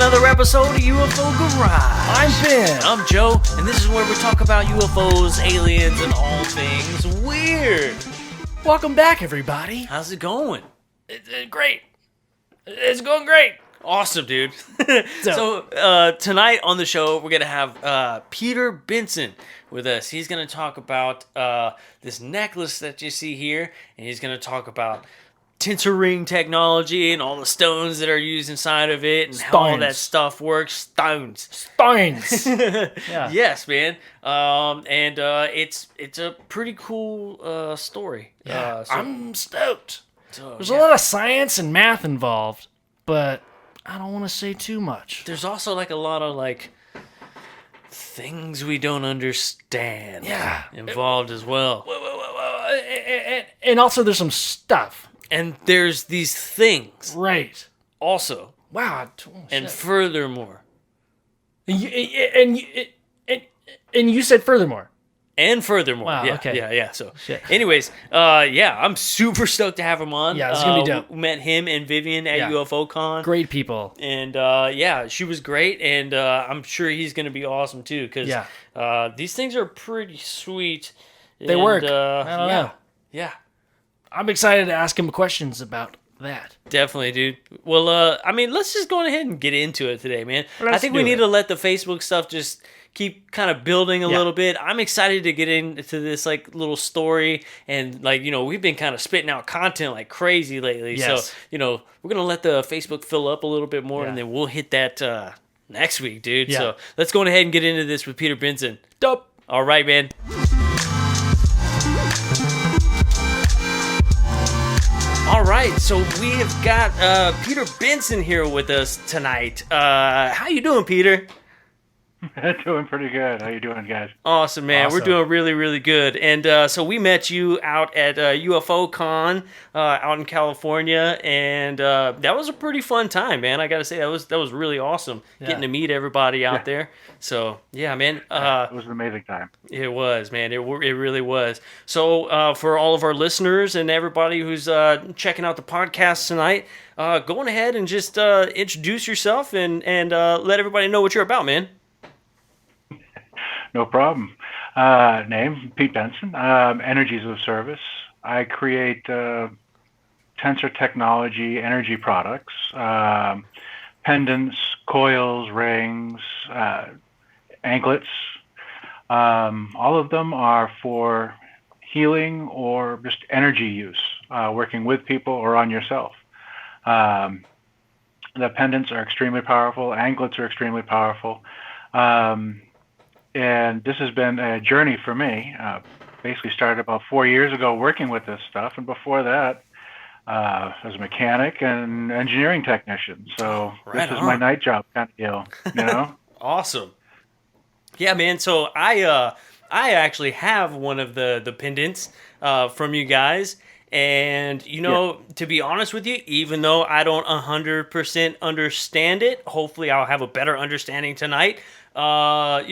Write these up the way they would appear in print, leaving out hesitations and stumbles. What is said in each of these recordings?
another episode of UFO Garage. I'm Ben. I'm Joe, and this is where we talk about UFOs, aliens, and all things weird. Welcome back, everybody. How's it going? Great. It's going great. Awesome, dude. So tonight on the show, we're going to have Peter Benson with us. He's going to talk about this necklace that you see here, and he's going to talk about tensor ring technology and all the stones that are used inside of it and how all that stuff works. Stones. Yeah. Yes, man. And it's a pretty cool story. Yeah, I'm stoked. There's Yeah. a lot of science and math involved, but I don't want to say too much. There's also like a lot of like things we don't understand involved as well. And also there's some stuff. And there's these things Right. also. Wow. And furthermore. And you said furthermore. And furthermore. Wow, Yeah, okay. Yeah. So, Shit. anyways, I'm super stoked to have him on. Yeah, it's gonna be dope. We met him and Vivian at UFO Con. Great people. And, she was great. And I'm sure he's going to be awesome, too. Because these things are pretty sweet. They work. I don't know. Yeah. I'm excited to ask him questions about that. Definitely, dude. Well, let's just go ahead and get into it today, man. I think we need to let the Facebook stuff just keep kind of building a little bit. I'm excited to get into this like little story, and like, we've been kind of spitting out content like crazy lately. Yes. So, we're going to let the Facebook fill up a little bit more, and then we'll hit that next week, dude. Yeah. So let's go ahead and get into this with Peter Benson. Dope. All right, man. All right, so we have got Peter Benson here with us tonight. How you doing, Peter? Doing pretty good. How you doing, guys? Awesome, man. Awesome. We're doing really, really good. And so we met you out at UFO Con out in California, and that was a pretty fun time, man. I got to say, that was really awesome getting to meet everybody out there. So, yeah, man. It was an amazing time. It was, man. It really was. So for all of our listeners and everybody who's checking out the podcast tonight, go ahead and just introduce yourself and let everybody know what you're about, man. No problem. Name, Pete Benson. Energies of Service. I create tensor technology energy products, pendants, coils, rings, anklets. All of them are for healing or just energy use, working with people or on yourself. The pendants are extremely powerful. Anklets are extremely powerful. And this has been a journey for me. Basically started about 4 years ago working with this stuff. And before that, as a mechanic and engineering technician. So this is my night job kind of deal, Awesome. Yeah, man. So I actually have one of the pendants from you guys. And, to be honest with you, even though I don't 100% understand it, hopefully I'll have a better understanding tonight. I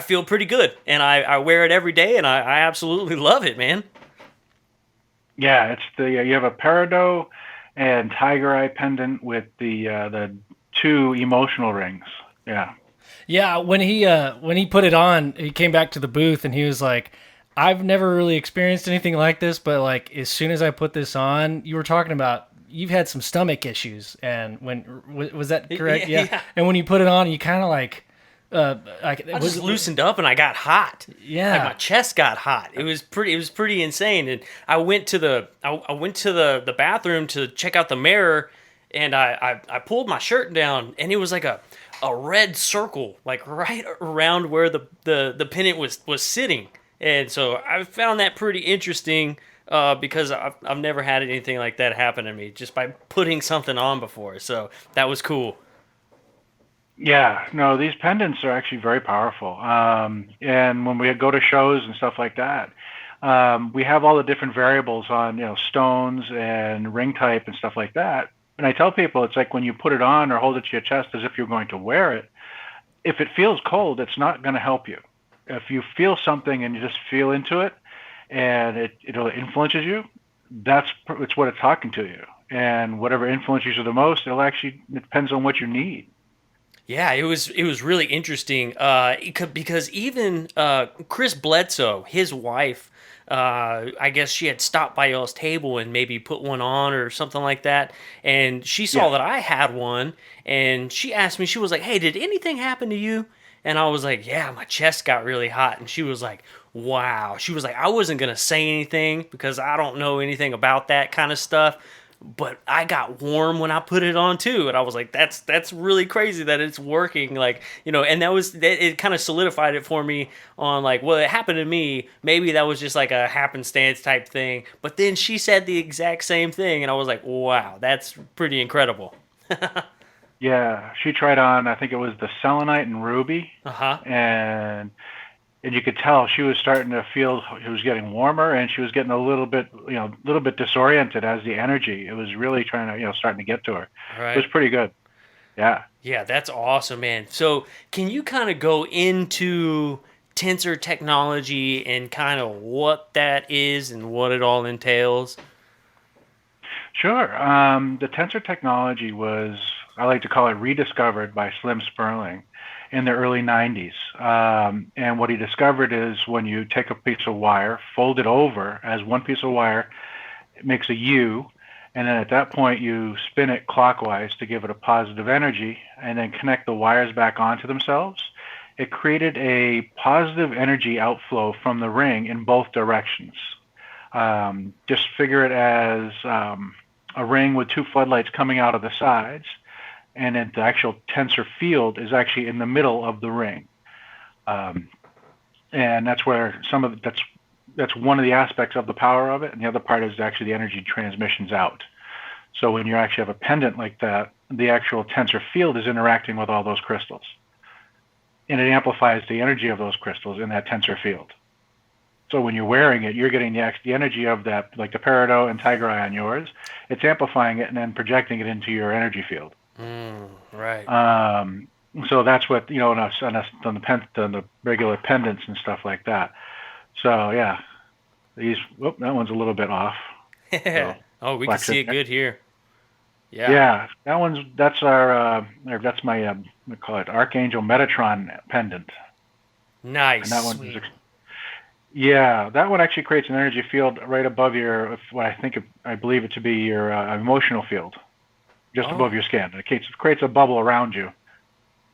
feel pretty good, and I wear it every day, and I absolutely love it, man. Yeah, it's you have a peridot and tiger eye pendant with the two emotional rings. Yeah. Yeah, when he put it on, he came back to the booth and he was like, I've never really experienced anything like this, but like as soon as I put this on, you were talking about you've had some stomach issues, and was that correct? Yeah. And when you put it on, you kind of like I just loosened up and I got hot. Yeah, like my chest got hot. It was pretty insane. And I went to the bathroom to check out the mirror, and I pulled my shirt down, and it was like a red circle, like right around where the pendant was sitting. And so I found that pretty interesting because I've never had anything like that happen to me just by putting something on before. So that was cool. Yeah, no, these pendants are actually very powerful. And when we go to shows and stuff like that, we have all the different variables on, stones and ring type and stuff like that. And I tell people it's like when you put it on or hold it to your chest as if you're going to wear it, if it feels cold, it's not going to help you. If you feel something and you just feel into it and it influences you, it's what it's talking to you. and whatever influences you the most, it depends on what you need. Yeah, it was really interesting because even Chris Bledsoe, his wife, I guess she had stopped by y'all's table and maybe put one on or something like that, and she saw Yeah. that I had one, and she asked me, she was like, "Hey, did anything happen to you?" And I was like, "Yeah, my chest got really hot," and she was like, "Wow." She was like, "I wasn't gonna say anything because I don't know anything about that kind of stuff." But I got warm when I put it on too, and I was like, "That's really crazy that it's working." Like, and it kind of solidified it for me on like, well, it happened to me. Maybe that was just like a happenstance type thing. But then she said the exact same thing, and I was like, "Wow, that's pretty incredible." Yeah, she tried on, I think it was the selenite and ruby, Uh huh. and you could tell she was starting to feel it was getting warmer, and she was getting a little bit disoriented as the energy. It was really trying to, starting to get to her. All It was right. pretty good. Yeah. Yeah, that's awesome, man. So, can you kind of go into tensor technology and kind of what that is and what it all entails? Sure. The tensor technology was, I like to call it, rediscovered by Slim Sperling in the early 90s. And what he discovered is when you take a piece of wire, fold it over as one piece of wire, it makes a U, and then at that point you spin it clockwise to give it a positive energy, and then connect the wires back onto themselves. It created a positive energy outflow from the ring in both directions. Just figure it as a ring with two floodlights coming out of the sides, and then the actual tensor field is actually in the middle of the ring. Um, and that's where that's one of the aspects of the power of it, and the other part is actually the energy transmissions out. So when you actually have a pendant like that, the actual tensor field is interacting with all those crystals, and it amplifies the energy of those crystals in that tensor field. So when you're wearing it, you're getting the energy of that, like the peridot and tiger eye on yours. It's amplifying it and then projecting it into your energy field. Right. So that's what, on the regular pendants and stuff like that. So yeah, that one's a little bit off. So, Oh, we can see it good here. Yeah. yeah, that's my we call it Archangel Metatron pendant. Nice. And that one yeah, that one actually creates an energy field right above what I believe it to be your emotional field, just above your skin. It creates a bubble around you,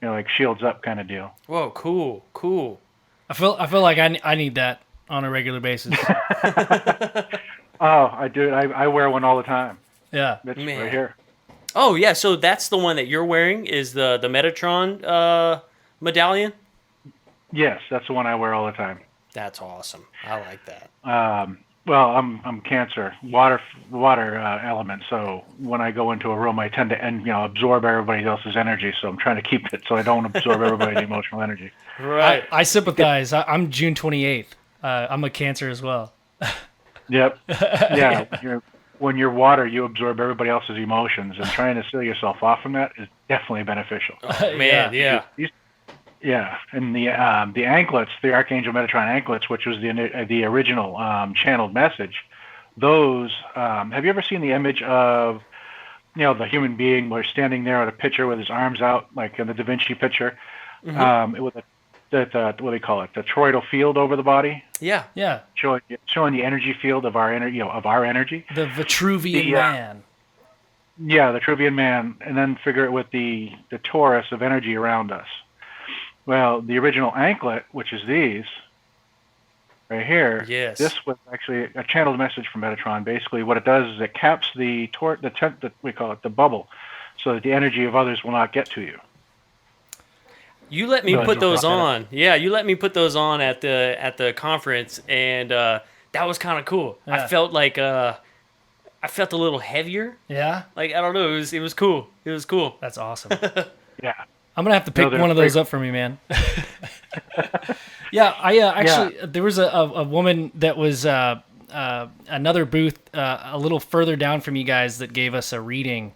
like shields up kind of deal. Whoa, cool. I feel like I need that on a regular basis. Oh, I do. I wear one all the time. Yeah. It's Man. right here. Oh, yeah, so that's the one that you're wearing is the Metatron medallion? Yes, that's the one I wear all the time. That's awesome. I like that. Well, I'm Cancer, water element. So when I go into a room, I tend to absorb everybody else's energy. So I'm trying to keep it so I don't absorb everybody's emotional energy. Right. I sympathize. I'm June 28th. I'm a Cancer as well. Yep. Yeah. When you're water, you absorb everybody else's emotions, and trying to seal yourself off from that is definitely beneficial. Oh, man, yeah. Yeah, and the anklets, the Archangel Metatron anklets, which was the original channeled message. Those have you ever seen the image of the human being where standing there at a picture with his arms out, like in the Da Vinci picture, with what do they call it, the toroidal field over the body? Yeah. Showing the energy field of our energy. The Vitruvian man. Yeah, the Vitruvian man, and then figure it with the torus of energy around us. Well, the original anklet, which is these right here, Yes. this was actually a channeled message from Metatron. Basically, what it does is it caps we call it the bubble, so that the energy of others will not get to you. You let me put those on. Yeah, you let me put those on at the conference, and that was kind of cool. Yeah. I felt like I felt a little heavier. Yeah. Like, I don't know, it was cool. It was cool. That's awesome. Yeah. I'm gonna have to pick one of those up for me, man. Yeah, I actually there was a woman that was another booth a little further down from you guys that gave us a reading.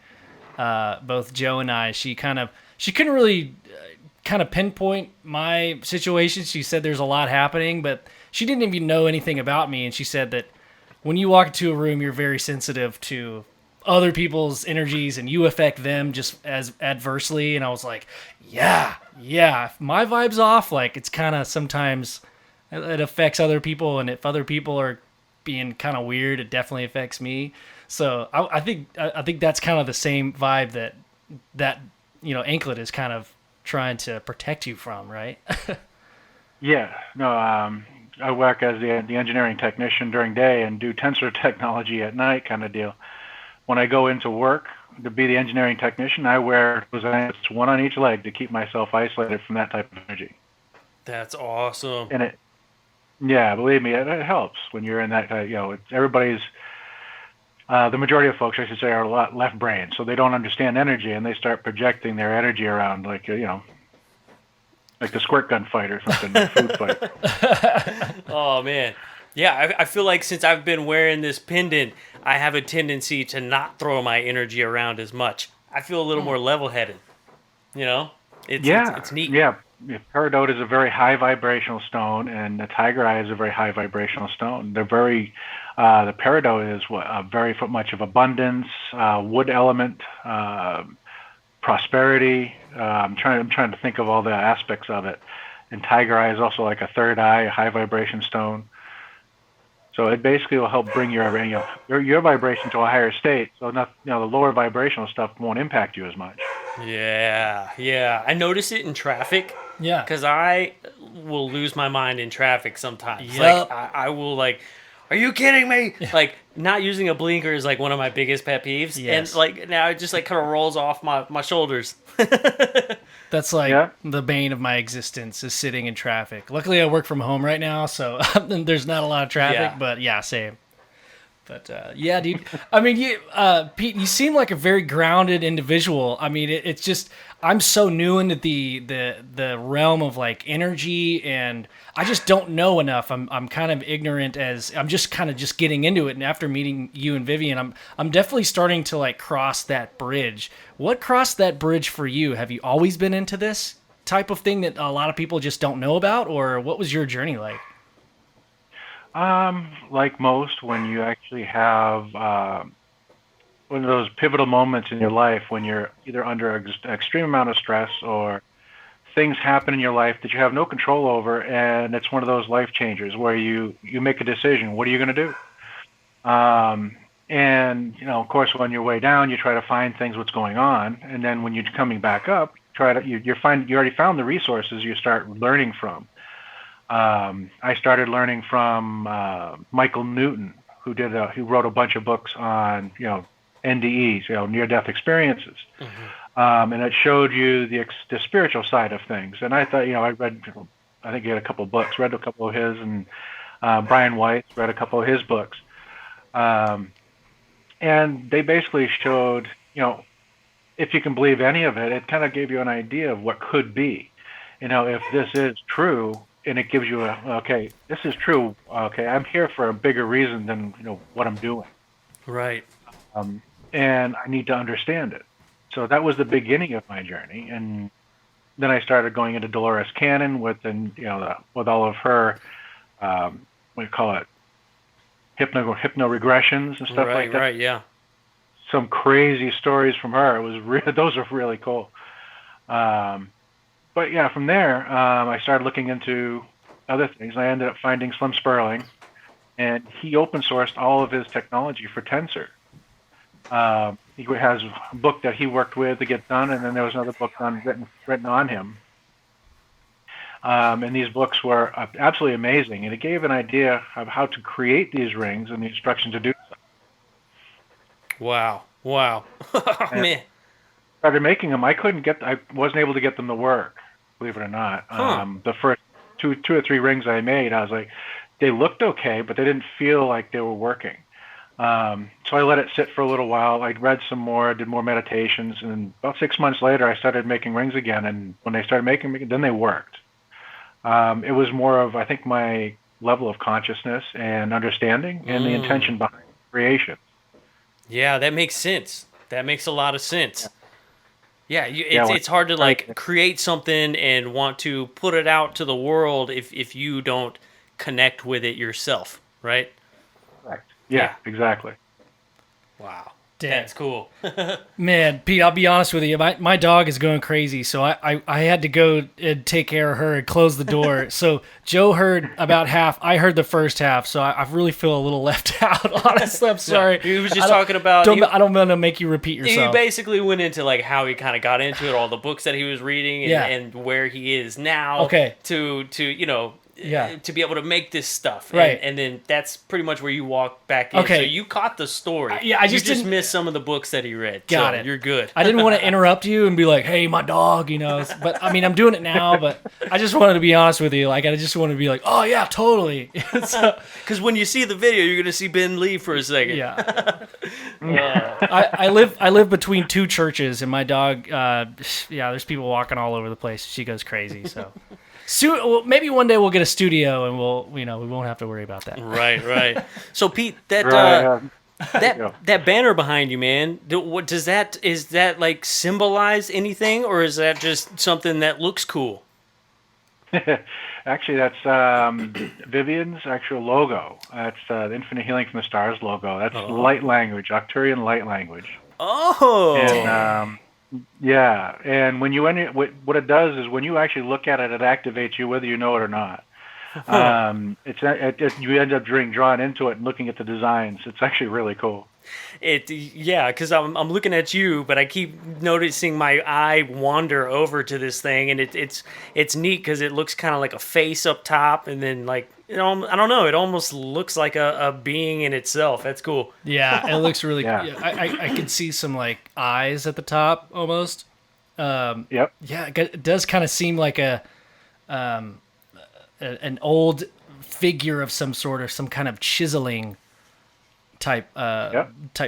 Both Joe and I. She couldn't really kind of pinpoint my situation. She said there's a lot happening, but she didn't even know anything about me. And she said that when you walk into a room, you're very sensitive to other people's energies and you affect them just as adversely. And I was like, yeah, if my vibe's off, like it's kind of sometimes it affects other people. And if other people are being kind of weird, it definitely affects me. So I think that's kind of the same vibe that Anklet is kind of trying to protect you from, right? Yeah, no, I work as the engineering technician during day and do tensor technology at night kind of deal. When I go into work to be the engineering technician, I wear one on each leg to keep myself isolated from that type of energy. That's awesome. And yeah, believe me, it helps when you're in that, everybody's, the majority of folks, I should say, are a lot left brain, so they don't understand energy, and they start projecting their energy around like the squirt gun fight or something, the food fight. Oh, man. Yeah, I feel like since I've been wearing this pendant, I have a tendency to not throw my energy around as much. I feel a little more level-headed. It's neat. Yeah. Peridot is a very high vibrational stone, and the tiger eye is a very high vibrational stone. They're very, the peridot is very much of abundance, wood element, prosperity. I'm trying to think of all the aspects of it. And tiger eye is also like a third eye, a high vibration stone. So it basically will help bring your vibration to a higher state. So the lower vibrational stuff won't impact you as much. Yeah. I notice it in traffic. Yeah. Because I will lose my mind in traffic sometimes. Yep. Like, I will, like, are you kidding me? Like, not using a blinker is, like, one of my biggest pet peeves. Yes. And, like, now it just, like, kind of rolls off my shoulders. That's like the bane of my existence is sitting in traffic. Luckily, I work from home right now, so there's not a lot of traffic. But yeah, same. But yeah, dude. I mean, Pete, you seem like a very grounded individual. I mean, it's just I'm so new into the realm of like energy, and I just don't know enough. I'm kind of ignorant as I'm just kind of just getting into it. And after meeting you and Vivian, I'm definitely starting to like cross that bridge. What crossed that bridge for you? Have you always been into this type of thing that a lot of people just don't know about, or what was your journey like? Like most, when you actually have one of those pivotal moments in your life when you're either under an extreme amount of stress or things happen in your life that you have no control over, and it's one of those life changers where you make a decision. What are you going to do? And of course, when you're way down, you try to find things, what's going on, and then when you're coming back up, you already found the resources you start learning from. I started learning from Michael Newton, who wrote a bunch of books on NDEs, near-death experiences, and it showed you the spiritual side of things. And I thought, I think he had a couple of books, read a couple of his, and Brian Weiss read a couple of his books, and they basically showed, if you can believe any of it, it kind of gave you an idea of what could be, if this is true. And it gives you okay, this is true. Okay, I'm here for a bigger reason than what I'm doing. Right. And I need to understand it. So that was the beginning of my journey. And then I started going into Dolores Cannon with all of her, what do you call it, hypno regressions and stuff like that. Right. Yeah. Some crazy stories from her. Those are really cool. But yeah, from there, I started looking into other things. I ended up finding Slim Sperling, and he open sourced all of his technology for Tensor. He has a book that he worked with to get done, and then there was another book written on him. And these books were absolutely amazing, and it gave an idea of how to create these rings and the instructions to do so. Wow. Man. Started making them. I wasn't able to get them to work, believe it or not. The first two or three rings I made, I was like, they looked okay, but they didn't feel like they were working. So I let it sit for a little while. I read some more, did more meditations, and about 6 months later, I started making rings again. And when I started making, then they worked. It was more of, I think, my level of consciousness and understanding and the intention behind creation. Yeah, that makes sense. That makes a lot of sense. Yeah, it's hard to like create something and want to put it out to the world if you don't connect with it yourself, right? Correct. Yeah, exactly. Wow. That's cool. Man, Pete, I'll be honest with you. My dog is going crazy, so I had to go and take care of her and close the door. So Joe heard about half. I heard the first half, so I really feel a little left out. Honestly, I'm sorry. He was just talking about... I don't want to make you repeat yourself. He basically went into like how he kind of got into it, all the books that he was reading, and where he is now. Okay. To to be able to make this stuff. Right. And then that's pretty much where you walk back in. Okay. So you caught the story. I just didn't missed some of the books that he read. Got so it. You're good. I didn't want to interrupt you and be like, hey, my dog, But, I mean, I'm doing it now, but I just wanted to be honest with you. Like, I just want to be like, oh, yeah, totally. Because when you see the video, you're going to see Ben leave for a second. Yeah. I live between two churches, and my dog, there's people walking all over the place. She goes crazy, so... Soon, well, maybe one day we'll get a studio and we won't have to worry about that. Right. So Pete, that banner behind you, man. What does that? Is that like symbolize anything, or is that just something that looks cool? Actually, that's Vivian's actual logo. That's the Infinite Healing from the Stars logo. That's light language, Arcturian light language. Oh. And, yeah, and when you what it does is when you actually look at it, it activates you whether you know it or not. You end up drawn into it and looking at the designs. It's actually really cool. Because I'm looking at you, but I keep noticing my eye wander over to this thing, and it's neat because it looks kind of like a face up top, and then like I don't know, it almost looks like a being in itself. That's cool. Yeah, it looks really. Yeah. I can see some like eyes at the top almost. Yep. Yeah, it does kind of seem like an old figure of some sort, or some kind of chiseling type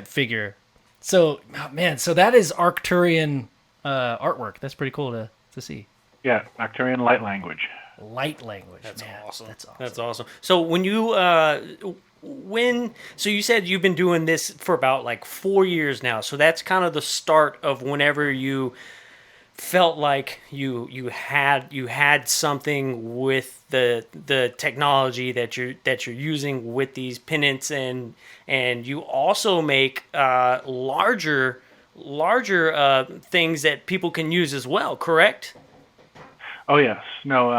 figure. So, man, so that is Arcturian artwork. That's pretty cool to see. Yeah, Arcturian light language. Light language. That's awesome. That's awesome. So when you so you said you've been doing this for about like 4 years now. So that's kind of the start of whenever you felt like you had something with the technology that you're using with these pennants, and you also make larger things that people can use as well, correct? Oh yes. No,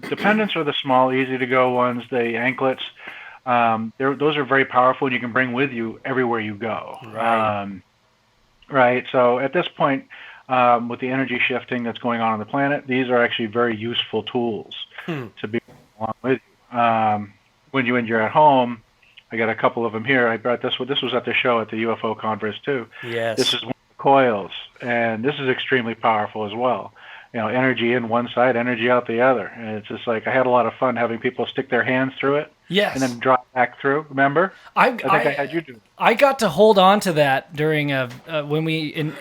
the pendants are the small, easy to go ones. The anklets, those are very powerful, and you can bring with you everywhere you go. Right. Right. So at this point, with the energy shifting that's going on the planet, these are actually very useful tools to be along with you. When you're at home, I got a couple of them here. I brought this one. This was at the show at the UFO conference too. Yes. This is one of the coils, and this is extremely powerful as well. Energy in one side, energy out the other. And it's just like I had a lot of fun having people stick their hands through it. Yes. And then drop back through. Remember? I think I had you do. I got to hold on to that during when we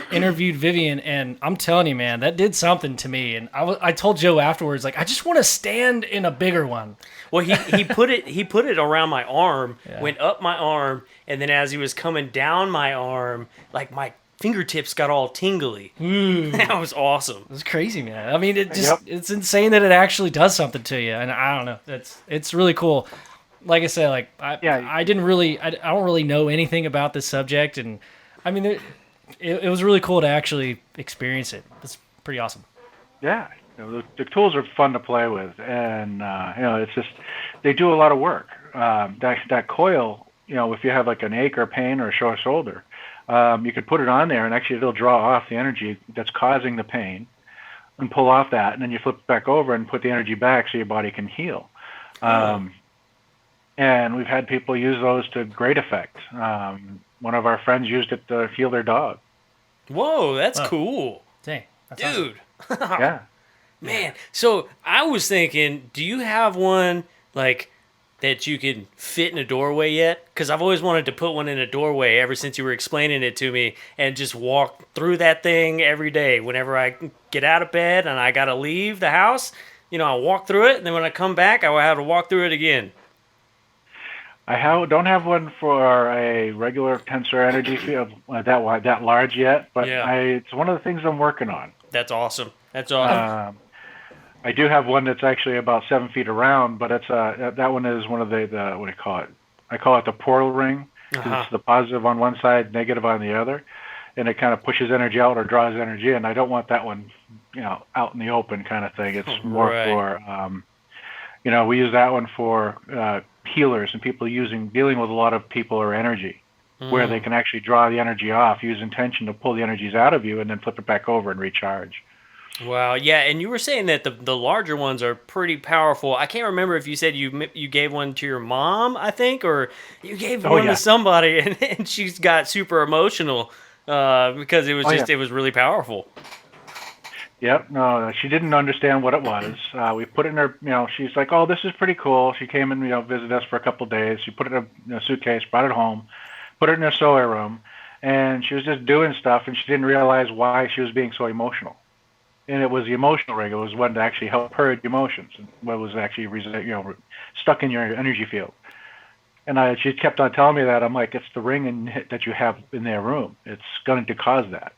interviewed Vivian, and I'm telling you, man, that did something to me. And I told Joe afterwards, like, I just want to stand in a bigger one. Well, he put it around my arm, went up my arm, and then as he was coming down my arm, like my fingertips got all tingly. That was awesome. It was crazy, man. I mean, it's insane that it actually does something to you, and I don't know. It's really cool. Like I said, like I don't really know anything about this subject, and I mean, it was really cool to actually experience it. It's pretty awesome. Yeah, the tools are fun to play with, and it's just they do a lot of work. That coil, if you have like an ache or pain or a sore shoulder. You could put it on there, and actually it'll draw off the energy that's causing the pain and pull off that, and then you flip it back over and put the energy back so your body can heal. And we've had people use those to great effect. One of our friends used it to heal their dog. Whoa, that's cool. Dang. That's dude. Awesome. Yeah. Man, so I was thinking, do you have one like that you can fit in a doorway yet? Because I've always wanted to put one in a doorway ever since you were explaining it to me, and just walk through that thing every day. Whenever I get out of bed and I got to leave the house, I walk through it, and then when I come back, I will have to walk through it again. I don't have one for a regular tensor energy field that large yet, but it's one of the things I'm working on. That's awesome. That's awesome. I do have one that's actually about 7 feet around, but it's that one is one of the what do you call it? I call it the portal ring. because Uh-huh. it's the positive on one side, negative on the other, and it kind of pushes energy out or draws energy in. I don't want that one, out in the open kind of thing. It's more Right. for, we use that one for healers and people dealing with a lot of people or energy, where they Mm. can actually draw the energy off, use intention to pull the energies out of you, and then flip it back over and recharge. Wow. Yeah, and you were saying that the larger ones are pretty powerful. I can't remember if you said you gave one to your mom, I think, or you gave Oh one to yeah, somebody, and she's got super emotional because oh yeah. it was really powerful. Yep. No, she didn't understand what it was. We put it in her. She's like, "Oh, this is pretty cool." She came and visited us for a couple of days. She put it in a suitcase, brought it home, put it in her sewing room, and she was just doing stuff, and she didn't realize why she was being so emotional. And it was the emotional ring. It was one to actually help purge emotions, and what was actually stuck in your energy field. And she kept on telling me that. I'm like, it's the ring that you have in their room. It's going to cause that.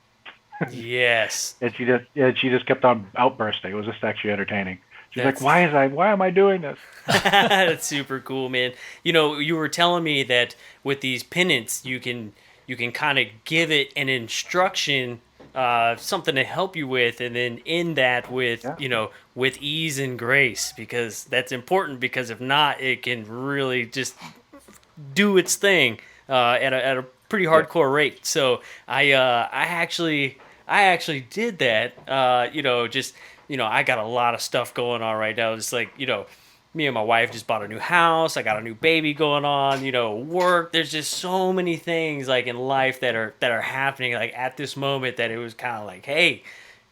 Yes. And she just kept on outbursting. It was just actually entertaining. She's like, That's why am I doing this? That's super cool, man. You were telling me that with these pennants, you can kind of give it an instruction, something to help you with, and then end that with Yeah, with ease and grace, because that's important. Because if not, it can really just do its thing at a pretty yeah, hardcore rate. So I actually did that. Just I got a lot of stuff going on right now. It's like me and my wife just bought a new house. I got a new baby going on. Work. There's just so many things like in life that are happening like at this moment that it was kind of like, hey,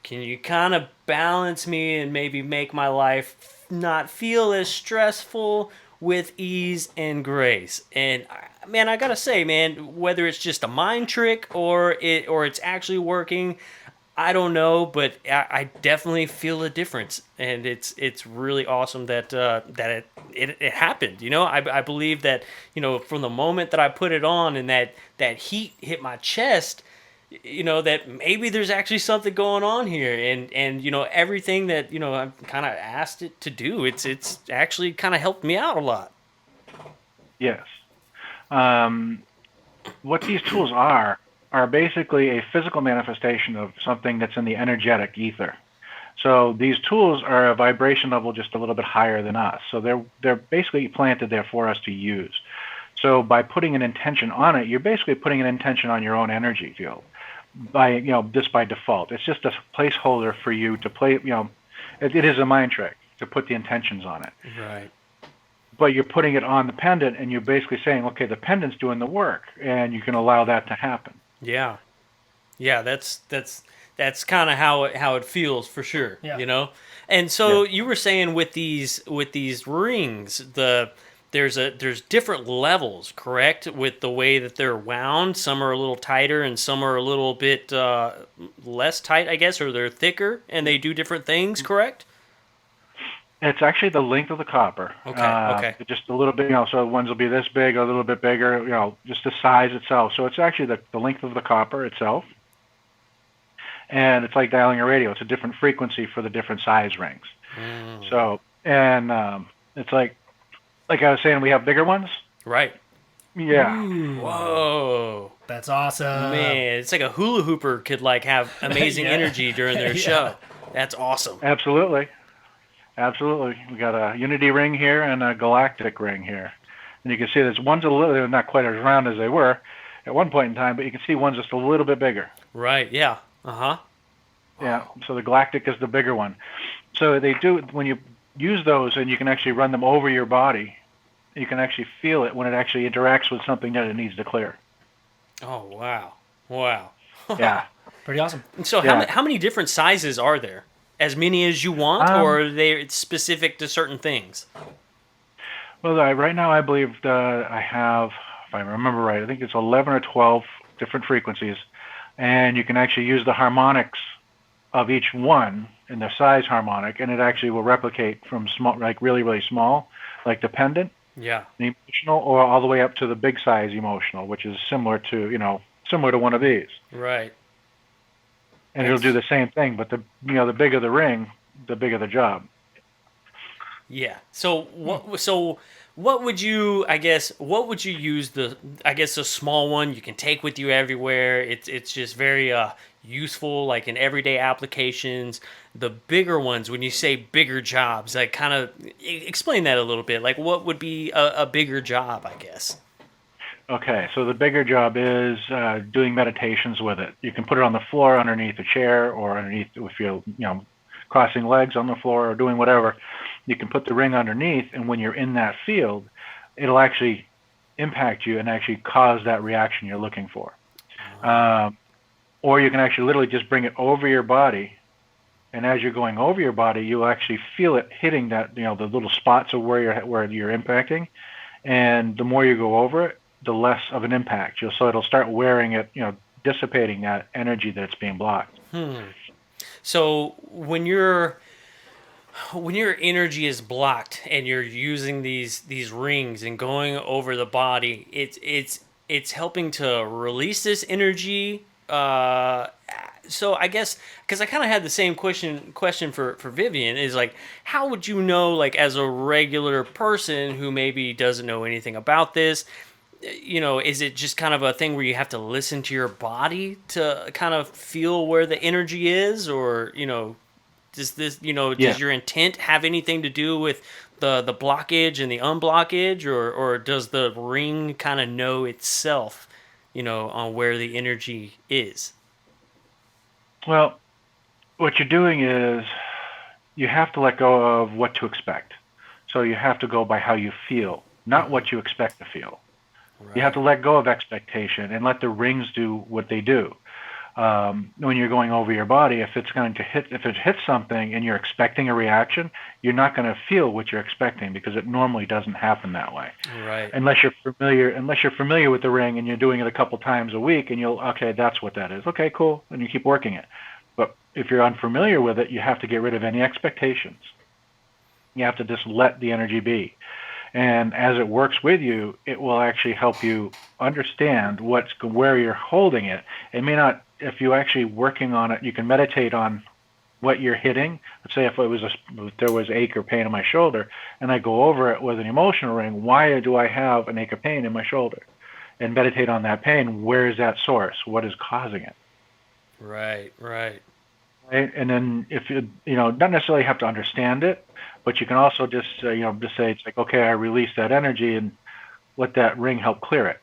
can you kind of balance me and maybe make my life not feel as stressful with ease and grace? And man, I gotta say, man, whether it's just a mind trick or it's actually working, I don't know, but I definitely feel a difference, and it's really awesome that it happened. I believe that from the moment that I put it on and that heat hit my chest, that maybe there's actually something going on here, and everything that I've kind of asked it to do, it's actually kind of helped me out a lot. yes. Um, what these tools are basically a physical manifestation of something that's in the energetic ether. So these tools are a vibration level just a little bit higher than us. So they're basically planted there for us to use. So by putting an intention on it, you're basically putting an intention on your own energy field. Just by default, it's just a placeholder for you to play. It is a mind trick to put the intentions on it. Right. But you're putting it on the pendant, and you're basically saying, okay, the pendant's doing the work, and you can allow that to happen. Yeah. Yeah, that's kind of how it feels for sure, Yeah. And Yeah. so you were saying with these rings, there's different levels, correct? With the way that they're wound, some are a little tighter and some are a little bit less tight, I guess, or they're thicker and they do different things, correct? It's actually the length of the copper. Okay, okay. Just a little bit, so ones will be this big, a little bit bigger, just the size itself. So it's actually the length of the copper itself. And it's like dialing a radio. It's a different frequency for the different size rings. Mm. So, and it's like I was saying, we have bigger ones. Right. Yeah. Whoa. That's awesome. Man, it's like a hula hooper could like have amazing Yeah. energy during their Yeah. show. That's awesome. Absolutely. Absolutely. We got a unity ring here and a galactic ring here. And you can see there's one's they're not quite as round as they were at one point in time, but you can see one's just a little bit bigger. Right, yeah. Uh-huh. Yeah. So the galactic is the bigger one. So they do, when you use those and you can actually run them over your body, you can actually feel it when it actually interacts with something that it needs to clear. Oh, wow. Wow. Yeah. Pretty awesome. So Yeah. how many different sizes are there? As many as you want, or are they specific to certain things? Well, right now I believe that I have, if I remember right, I think it's 11 or 12 different frequencies, and you can actually use the harmonics of each one in the size harmonic, and it actually will replicate from small, like really, really small, like the pendant, Yeah. the emotional, or all the way up to the big size emotional, which is similar to one of these. Right. And it'll do the same thing, but the bigger the ring, the bigger the job. Yeah. So what would you, I guess, what would you use the small one you can take with you everywhere. It's just very useful, like in everyday applications. The bigger ones, when you say bigger jobs, like kind of explain that a little bit. Like what would be a bigger job, I guess. Okay, so the bigger job is doing meditations with it. You can put it on the floor underneath a chair or underneath, if you're, crossing legs on the floor or doing whatever. You can put the ring underneath, and when you're in that field, it'll actually impact you and actually cause that reaction you're looking for. Or you can actually literally just bring it over your body, and as you're going over your body, you'll actually feel it hitting that, the little spots of where you're impacting, and the more you go over it, the less of an impact. So it'll start wearing it, dissipating that energy that's being blocked. So when your energy is blocked and you're using these rings and going over the body, it's helping to release this energy. So I guess because I kind of had the same question for Vivian is like, how would you know, like as a regular person who maybe doesn't know anything about this, is it just kind of a thing where you have to listen to your body to kind of feel where the energy is, or does this, does your intent have anything to do with the blockage and the unblockage, or does the ring kind of know itself, on where the energy is? Well, what you're doing is you have to let go of what to expect. So you have to go by how you feel, not what you expect to feel. Right. You have to let go of expectation and let the rings do what they do. When you're going over your body, if it hits something and you're expecting a reaction, you're not going to feel what you're expecting because it normally doesn't happen that way. Right. Unless you're familiar with the ring and you're doing it a couple times a week, and okay, that's what that is. Okay, cool, and you keep working it. But if you're unfamiliar with it, you have to get rid of any expectations. You have to just let the energy be. And as it works with you, it will actually help you understand where you're holding it. It may not, if you're actually working on it, you can meditate on what you're hitting. Let's say if there was ache or pain in my shoulder, and I go over it with an emotional ring, why do I have an ache or pain in my shoulder? And meditate on that pain. Where is that source? What is causing it? Right. Right? And then if you not necessarily have to understand it, but you can also just say it's like, okay, I release that energy and let that ring help clear it.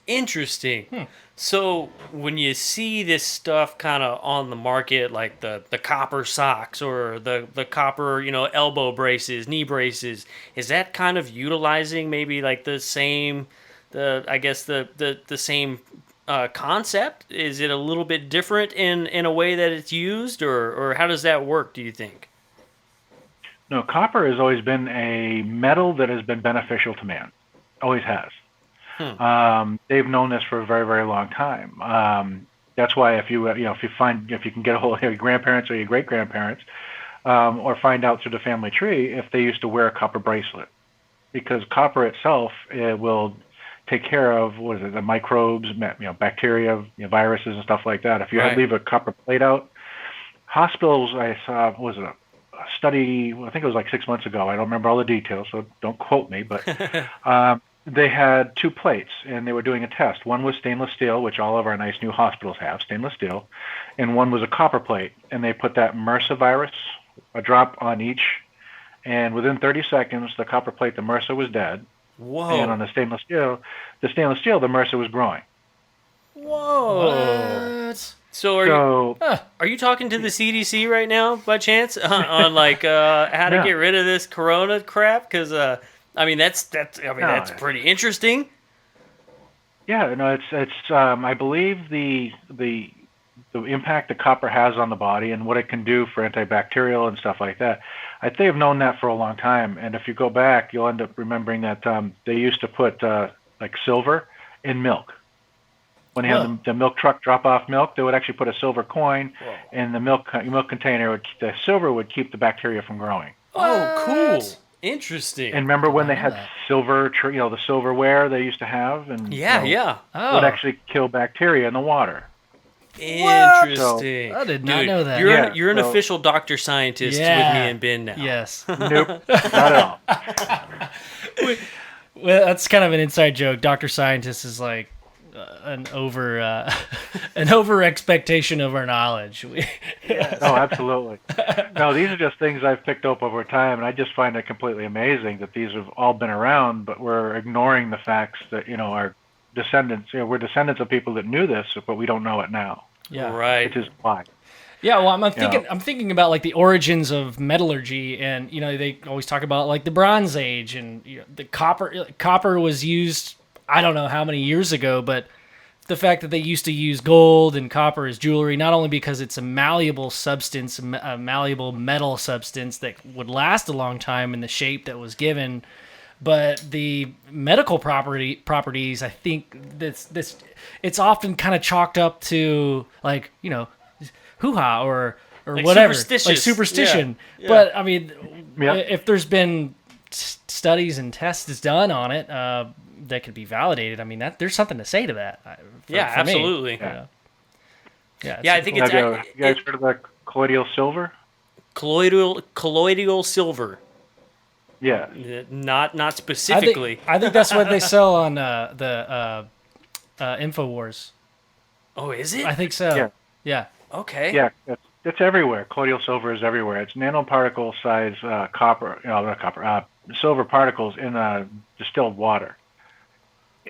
Interesting. So when you see this stuff kind of on the market, like the copper socks or the copper, elbow braces, knee braces, is that kind of utilizing maybe like the same concept? Is it a little bit different in a way that it's used, or how does that work, do you think? No, copper has always been a metal that has been beneficial to man. Always has. They've known this for a very, very long time. That's why if you can get a hold of your grandparents or your great grandparents, or find out through the family tree if they used to wear a copper bracelet, because copper itself will take care of the microbes, bacteria, viruses and stuff like that. If you leave a copper plate out, hospitals, I saw a study, I think it was like 6 months ago. I don't remember all the details, so don't quote me, but they had two plates, and they were doing a test. One was stainless steel, which all of our nice new hospitals have, stainless steel, and one was a copper plate. And they put that MRSA virus, a drop on each, and within 30 seconds, the copper plate, the MRSA was dead. Whoa. And on the stainless steel, the MRSA was growing. Whoa. What? So are you talking to the CDC right now by chance on like how to get rid of this corona crap? Because that's pretty interesting. Yeah, no, it's I believe the impact that copper has on the body and what it can do for antibacterial and stuff like that. They have known that for a long time, and if you go back, you'll end up remembering that they used to put like silver in milk. When they had the milk truck drop off milk, they would actually put a silver coin in the milk container. The silver would keep the bacteria from growing. Oh, cool! Interesting. And remember when they had silver, the silverware they used to have, and would actually kill bacteria in the water. Interesting. I did not Dude, know that. You're an official doctor scientist with me and Ben now. Yes. Nope, not at all. Well, that's kind of an inside joke. Dr. Scientist is like an over expectation of our knowledge. Oh, absolutely. No, these are just things I've picked up over time, and I just find it completely amazing that these have all been around, but we're ignoring the facts that, our descendants, we're descendants of people that knew this, but we don't know it now. Yeah. Right. Which is why. Yeah, well, I'm thinking about like the origins of metallurgy, and they always talk about like the Bronze Age, and the copper was used. I don't know how many years ago, but the fact that they used to use gold and copper as jewelry, not only because it's a malleable substance, a malleable metal substance that would last a long time in the shape that was given, but the medical properties. I think this it's often kind of chalked up to like hoo-ha or like whatever, superstitious. like superstition. Yeah. But I mean, Yeah. if there's been studies and tests done on it that could be validated, I mean, there's something to say to that. For absolutely. Me, Yeah, I think it's. You guys heard of the colloidal silver? Colloidal silver. Yeah. Not specifically. I think that's what they sell on the InfoWars. Oh, is it? I think so. Yeah. Okay. Yeah, it's everywhere. Colloidal silver is everywhere. It's nanoparticle size silver particles in distilled water.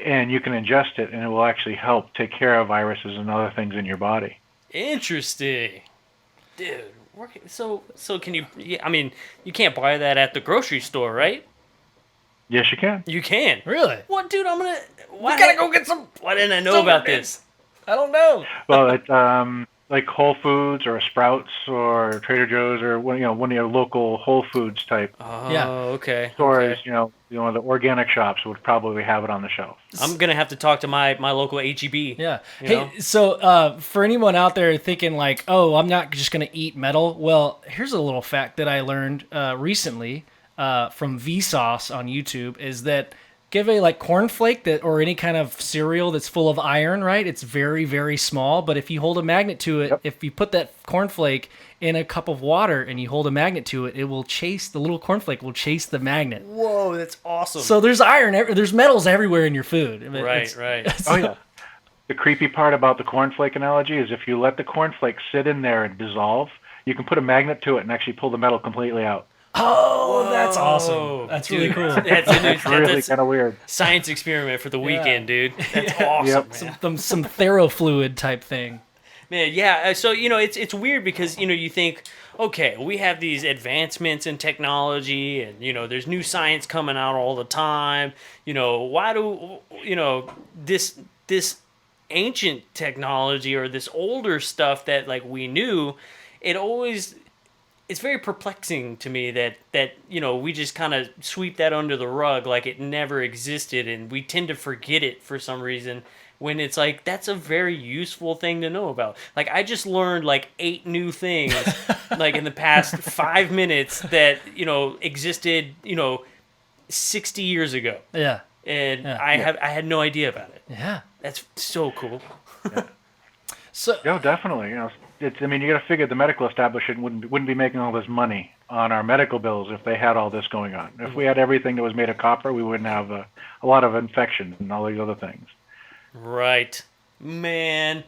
And you can ingest it, and it will actually help take care of viruses and other things in your body. Interesting. Dude, so can you... I mean, you can't buy that at the grocery store, right? Yes, you can. You can. Really? What, dude? I'm gonna... We gotta go get some... Why didn't I know about this? I don't know. Well, it's like Whole Foods or Sprouts or Trader Joe's or one of your local Whole Foods type Oh, okay. stores. Okay. The organic shops would probably have it on the shelf. I'm gonna have to talk to my local HEB. Yeah. You Hey, know? so for anyone out there thinking like, oh, I'm not just going to eat metal. Well, here's a little fact that I learned recently from Vsauce on YouTube is that give a like cornflake or any kind of cereal that's full of iron, right? It's very, very small, but if you hold a magnet to it, if you put that cornflake in a cup of water and you hold a magnet to it, the little cornflake will chase the magnet. Whoa, that's awesome. So there's there's metals everywhere in your food. I mean, Right. Oh, yeah. The creepy part about the cornflake analogy is if you let the cornflake sit in there and dissolve, you can put a magnet to it and actually pull the metal completely out. Oh, that's awesome. That's really cool. It's really kind of weird. Science experiment for the weekend, dude. That's awesome, man. Some ferrofluid type thing. Man, yeah. So it's weird because you think, okay, we have these advancements in technology, and there's new science coming out all the time. Why do this ancient technology or this older stuff that like we knew, it's very perplexing to me that we just kind of sweep that under the rug like it never existed, and we tend to forget it for some reason when it's like that's a very useful thing to know about. Like I just learned like 8 new things like in the past 5 minutes that existed 60 years ago. Yeah. And I had no idea about it. Yeah. That's so cool. So yeah, definitely. You got to figure the medical establishment wouldn't be making all this money on our medical bills if they had all this going on. If we had everything that was made of copper, we wouldn't have a lot of infections and all these other things. Right, man.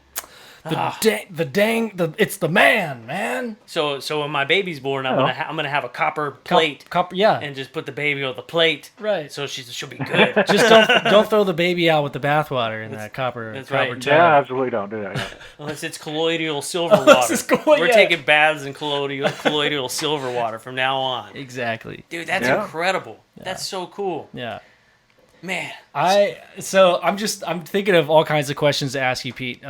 It's the man. So when my baby's born, I'm gonna have a copper plate, and just put the baby on the plate, right? So she'll be good. Just don't throw the baby out with the bathwater in that copper. That's copper right. tub. Yeah, absolutely don't do that. Yeah. Unless it's colloidal silver water. We're taking baths in colloidal silver water from now on. Exactly, dude. That's incredible. Yeah. That's so cool. Yeah. Man. I'm thinking of all kinds of questions to ask you, Pete.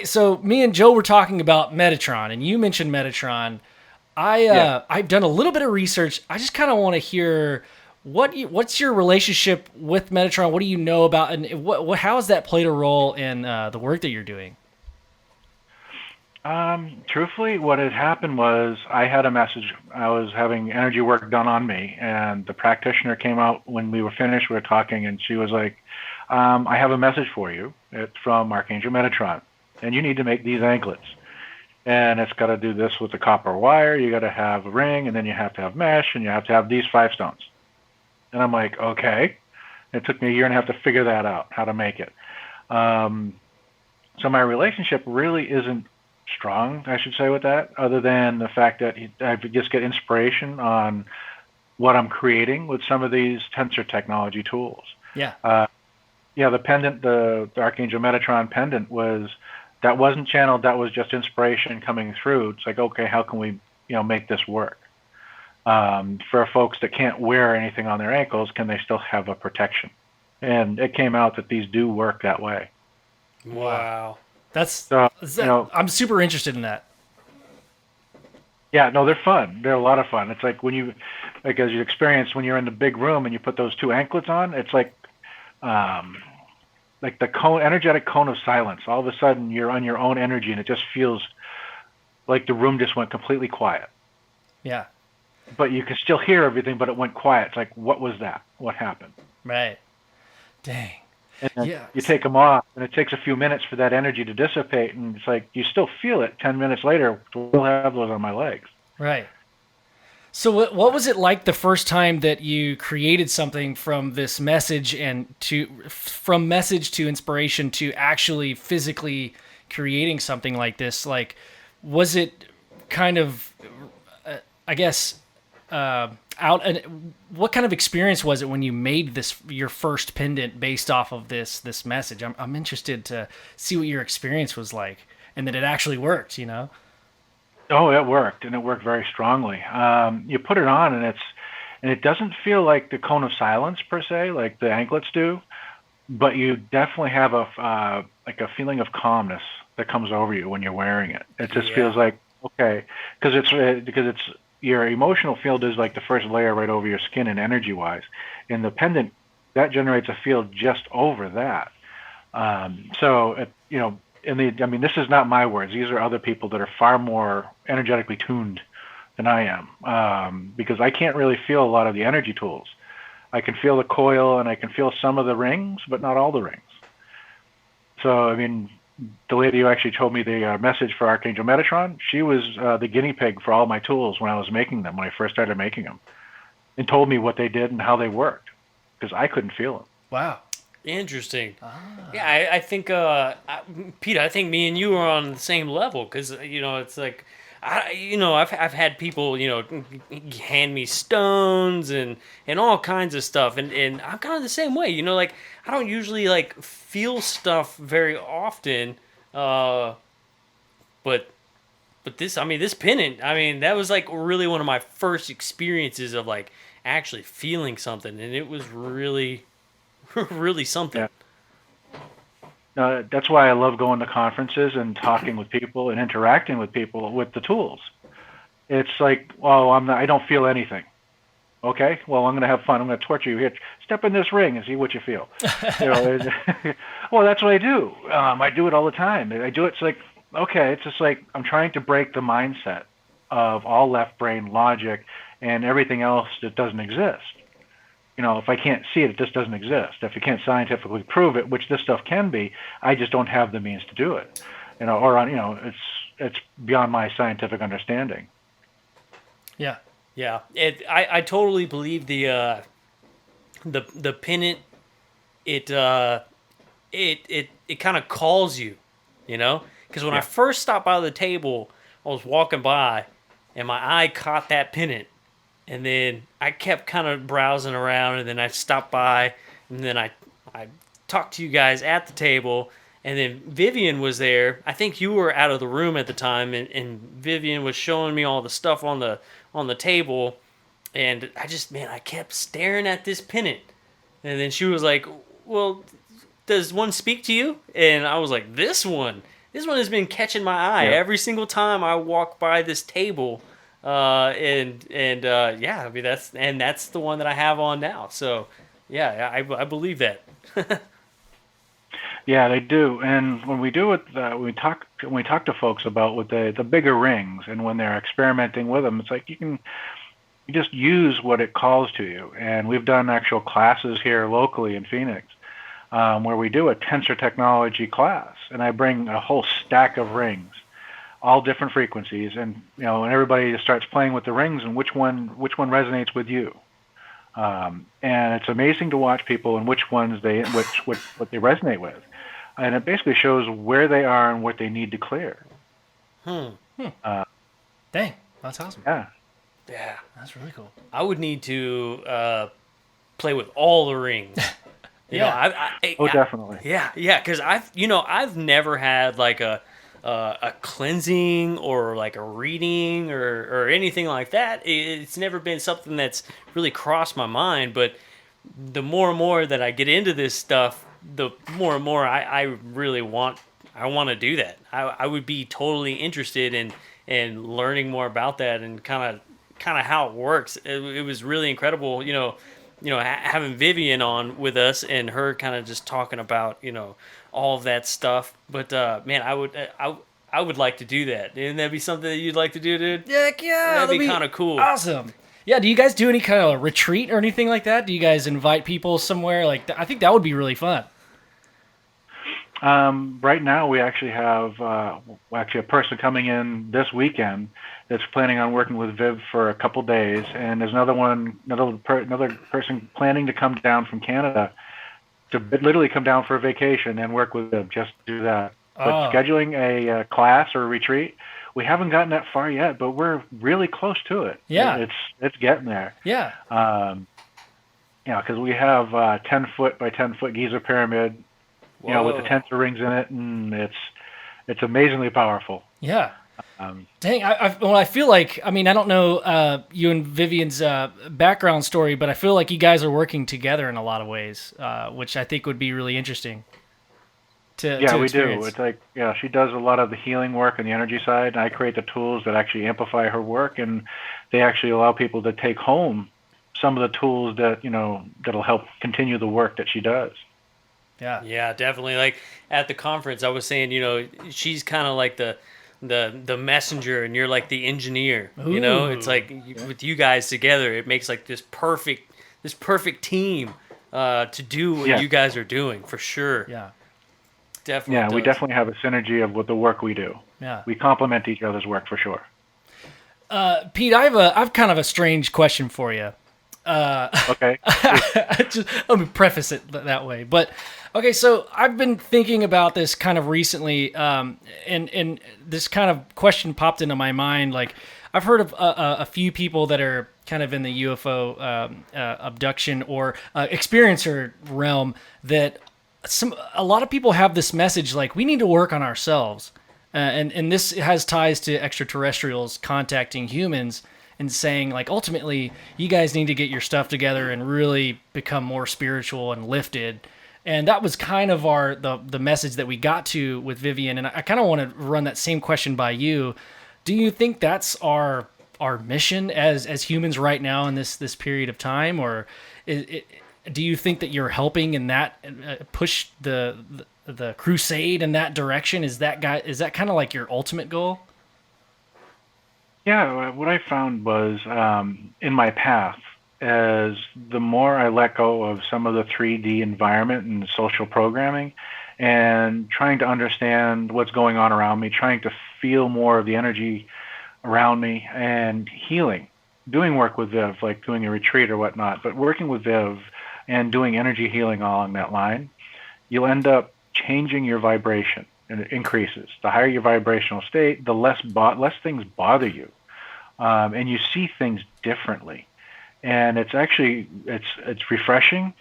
So me and Joe were talking about Metatron, and you mentioned Metatron. I've done a little bit of research. I just kind of want to hear what's your relationship with Metatron? What do you know about, and how has that played a role in the work that you're doing? Truthfully, what had happened was I had a message. I was having energy work done on me, and the practitioner came out when we were finished. We were talking, and she was like, I have a message for you. It's from Archangel Metatron. and you need to make these anklets. And it's got to do this with the copper wire. You got to have a ring, and then you have to have mesh, and you have to have these 5 stones. And I'm like, okay. It took me a year and a half to figure that out, how to make it. So my relationship really isn't strong, I should say, with that, other than the fact that I just get inspiration on what I'm creating with some of these tensor technology tools. Yeah. Yeah, the pendant, the Archangel Metatron pendant that wasn't channeled. That was just inspiration coming through. It's like, okay, how can we, make this work? For folks that can't wear anything on their ankles, can they still have a protection? And it came out that these do work that way. Wow. I'm super interested in that. Yeah, no, they're fun. They're a lot of fun. It's like as you experience when you're in the big room and you put those 2 anklets on, it's like the energetic cone of silence. All of a sudden, you're on your own energy, and it just feels like the room just went completely quiet. Yeah. But you can still hear everything, but it went quiet. It's like, what was that? What happened? Right. Dang. And then Yeah. you take them off, and it takes a few minutes for that energy to dissipate, and it's like you still feel it 10 minutes later. Still have those on my legs. Right. So what was it like the first time that you created something from this message from message to inspiration to actually physically creating something like this? Like, was it kind of, what kind of experience was it when you made your first pendant based off of this message? I'm interested to see what your experience was like, and that it actually worked, Oh, it worked, and it worked very strongly. You put it on, and it doesn't feel like the cone of silence per se, like the anklets do, but you definitely have a feeling of calmness that comes over you when you're wearing it. It just feels like, okay, because it's your emotional field is like the first layer right over your skin and energy-wise. In the pendant, that generates a field just over that. This is not my words. These are other people that are far more energetically tuned than I am, because I can't really feel a lot of the energy tools. I can feel the coil, and I can feel some of the rings, but not all the rings. So, the lady who actually told me the message for Archangel Metatron, she was the guinea pig for all my tools when I was making them, when I first started making them, and told me what they did and how they worked, because I couldn't feel them. Wow. Interesting. Yeah, I think, Pete, I think me and you are on the same level, because, it's like, I've had people, hand me stones and all kinds of stuff, and I'm kind of the same way, like, I don't usually, like, feel stuff very often, but this pendant, that was, like, really one of my first experiences of, like, actually feeling something, and it was really really something. Yeah. That's why I love going to conferences and talking with people and interacting with people with the tools. It's like, I don't feel anything. Okay, well, I'm going to have fun. I'm going to torture you here. Step in this ring and see what you feel. Well, that's what I do. I do it all the time. I do it. It's like, okay, it's just like I'm trying to break the mindset of all left brain logic and everything else that doesn't exist. If I can't see it, it just doesn't exist. If you can't scientifically prove it, which this stuff can be, I just don't have the means to do it. It's beyond my scientific understanding. Yeah. Yeah. I totally believe the pendant. It kind of calls you, because when I first stopped by the table, I was walking by, and my eye caught that pendant. And then I kept kind of browsing around, and then I stopped by, and then I talked to you guys at the table, and then Vivian was there. I think you were out of the room at the time, and Vivian was showing me all the stuff on the table, and I kept staring at this pendant. And then she was like, well, does one speak to you? And I was like, this one has been catching my eye every single time I walk by this table. That's the one that I have on now. So, yeah, I believe that. Yeah, they do. And when we do it, when we talk to folks about with the bigger rings, and when they're experimenting with them, it's like you just use what it calls to you. And we've done actual classes here locally in Phoenix where we do a tensor technology class, and I bring a whole stack of rings, all different frequencies, and and everybody starts playing with the rings and which one resonates with you. And it's amazing to watch people and which ones what they resonate with, and it basically shows where they are and what they need to clear. Dang, that's awesome. Yeah, That's really cool. I would need to play with all the rings. Definitely. Yeah, because I've never had like a cleansing or like a reading or anything like that. It's never been something that's really crossed my mind. But the more and more that I get into this stuff, the more and more I really want to do that. I would be totally interested in learning more about that and kind of how it works. It was really incredible, having Vivian on with us and her kind of just talking about, all of that stuff. But man, I would like to do that. And that'd be something that you'd like to do, dude? Heck yeah, that'd be kind of cool. Awesome. Yeah, do you guys do any kind of retreat or anything like that? Do you guys invite people somewhere? I think that would be really fun. Right now, we actually have a person coming in this weekend that's planning on working with Viv for a couple days, and there's another person planning to come down from Canada to literally come down for a vacation and work with Viv, just to do that. But scheduling a class or a retreat, we haven't gotten that far yet, but we're really close to it. Yeah, it's getting there. Yeah. Because we have 10-foot by 10-foot Giza pyramid. Whoa. With the tensor rings in it, and it's amazingly powerful. Yeah. Dang, I feel like, I don't know you and Vivian's background story, but I feel like you guys are working together in a lot of ways, which I think would be really interesting to we experience. do. It's like, she does a lot of the healing work on the energy side, and I create the tools that actually amplify her work, and they actually allow people to take home some of the tools that, that'll help continue the work that she does. Yeah, definitely. Like at the conference, I was saying, she's kind of like the messenger, and you're like the engineer. Ooh. It's like with you guys together, it makes like this perfect team to do what you guys are doing for sure. Yeah, definitely. Yeah, we definitely have a synergy of what the work we do. Yeah, we complement each other's work for sure. Pete, I've kind of a strange question for you. Okay. Let me preface it that way. But okay, so I've been thinking about this kind of recently, and this kind of question popped into my mind. Like, I've heard of a few people that are kind of in the UFO abduction or experiencer realm that a lot of people have this message like we need to work on ourselves, and this has ties to extraterrestrials contacting humans and saying, like, ultimately, you guys need to get your stuff together and really become more spiritual and lifted. And that was kind of the message that we got to with Vivian. And I kind of want to run that same question by you. Do you think that's our mission as humans right now in this period of time, or do you think that you're helping in that push the crusade in that direction? Is that kind of like your ultimate goal? Yeah, what I found was in my path, as the more I let go of some of the 3D environment and social programming and trying to understand what's going on around me, trying to feel more of the energy around me and healing, doing work with Viv, like doing a retreat or whatnot, but working with Viv and doing energy healing along that line, you'll end up changing your vibration. And it increases. The higher your vibrational state, the less things bother you, and you see things differently. And it's actually it's refreshing.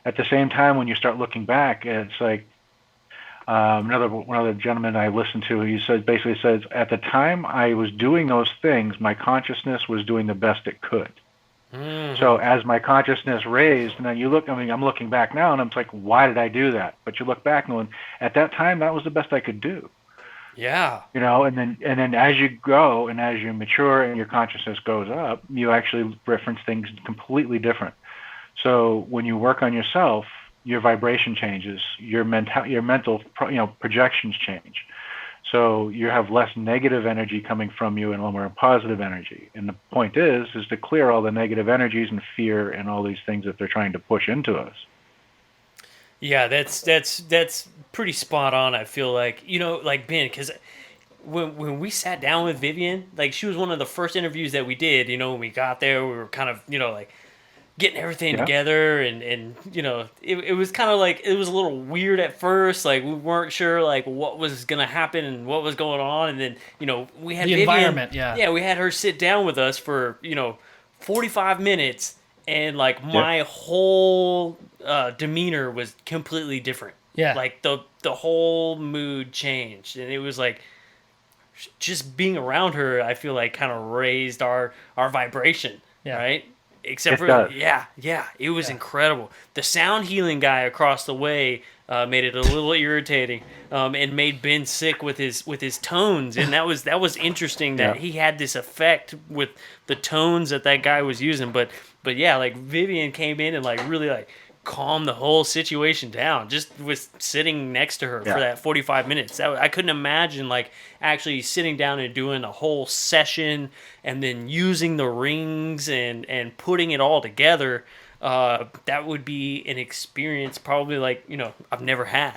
At the same time, when you start looking back, it's like one of the gentlemen I listened to. He basically says, at the time I was doing those things, my consciousness was doing the best it could. Mm-hmm. So as my consciousness raised, and then you look, I'm looking back now, and I'm like, why did I do that? But you look back, and at that time, that was the best I could do. Yeah. And then as you go and as you mature and your consciousness goes up, you actually reference things completely different. So when you work on yourself, your vibration changes, your mental projections change. So you have less negative energy coming from you and a little more positive energy. And the point is to clear all the negative energies and fear and all these things that they're trying to push into us. Yeah, that's pretty spot on. I feel like, like Ben, because when we sat down with Vivian, like she was one of the first interviews that we did. When we got there, we were kind of like getting everything Yeah. together, and it was kind of like, it was a little weird at first. Like we weren't sure like what was gonna happen and what was going on, and then we had The Vivian, environment, yeah. we had her sit down with us for 45 minutes, and like Yep. my whole demeanor was completely different. Yeah. Like the whole mood changed, and it was like just being around her, I feel like kind of raised our vibration, Yeah. right? Except It for does. yeah, it was incredible. The sound healing guy across the way made it a little irritating, and made Ben sick with his tones, and that was interesting that Yeah. he had this effect with the tones that guy was using. But yeah, like Vivian came in and like really like calmed the whole situation down, just with sitting next to her Yeah. for that 45 minutes. I couldn't imagine like actually sitting down and doing a whole session and then using the rings and putting it all together. That would be an experience probably like I've never had.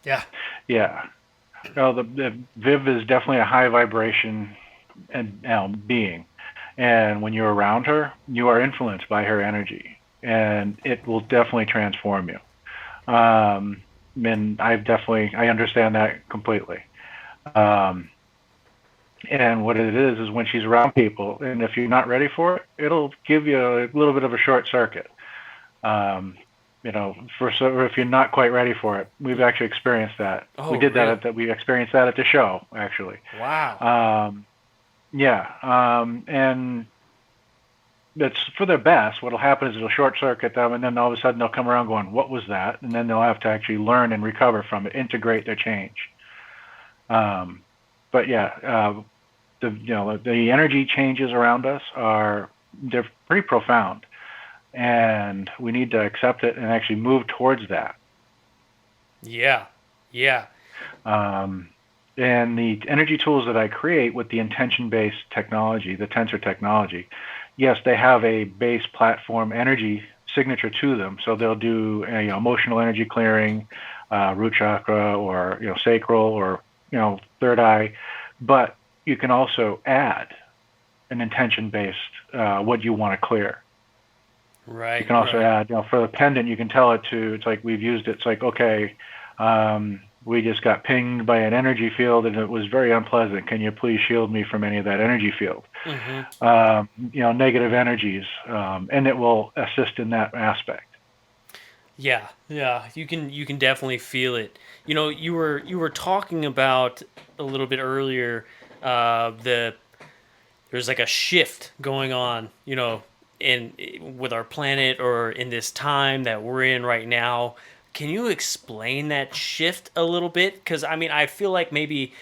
Yeah. Yeah. No, the Viv is definitely a high vibration and being, and when you're around her, you are influenced by her energy, and it will definitely transform you. And I understand that completely. And what it is when she's around people, and if you're not ready for it, it'll give you a little bit of a short circuit. If you're not quite ready for it, we've actually experienced that. Oh, we did really? we experienced that at the show, actually. Wow. And it's for their best. What'll happen is it'll short circuit them, and then all of a sudden they'll come around going, "What was that?" And then they'll have to actually learn and recover from it, integrate their change. But yeah, the energy changes around us they're pretty profound, and we need to accept it and actually move towards that. Yeah. And the energy tools that I create with the intention-based technology, the tensor technology, yes, they have a base platform energy signature to them. So they'll do emotional energy clearing, root chakra, or sacral, or third eye. But you can also add an intention-based what you want to clear. Right. You can also add, for the pendant, you can tell it to. It's like we've used it. It's like, okay, we just got pinged by an energy field, and it was very unpleasant. Can you please shield me from any of that energy field? Mm-hmm. Negative energies, and it will assist in that aspect. Yeah. You can definitely feel it. You were talking about a little bit earlier. There's like a shift going on. With our planet, or in this time that we're in right now. Can you explain that shift a little bit? Because I feel like maybe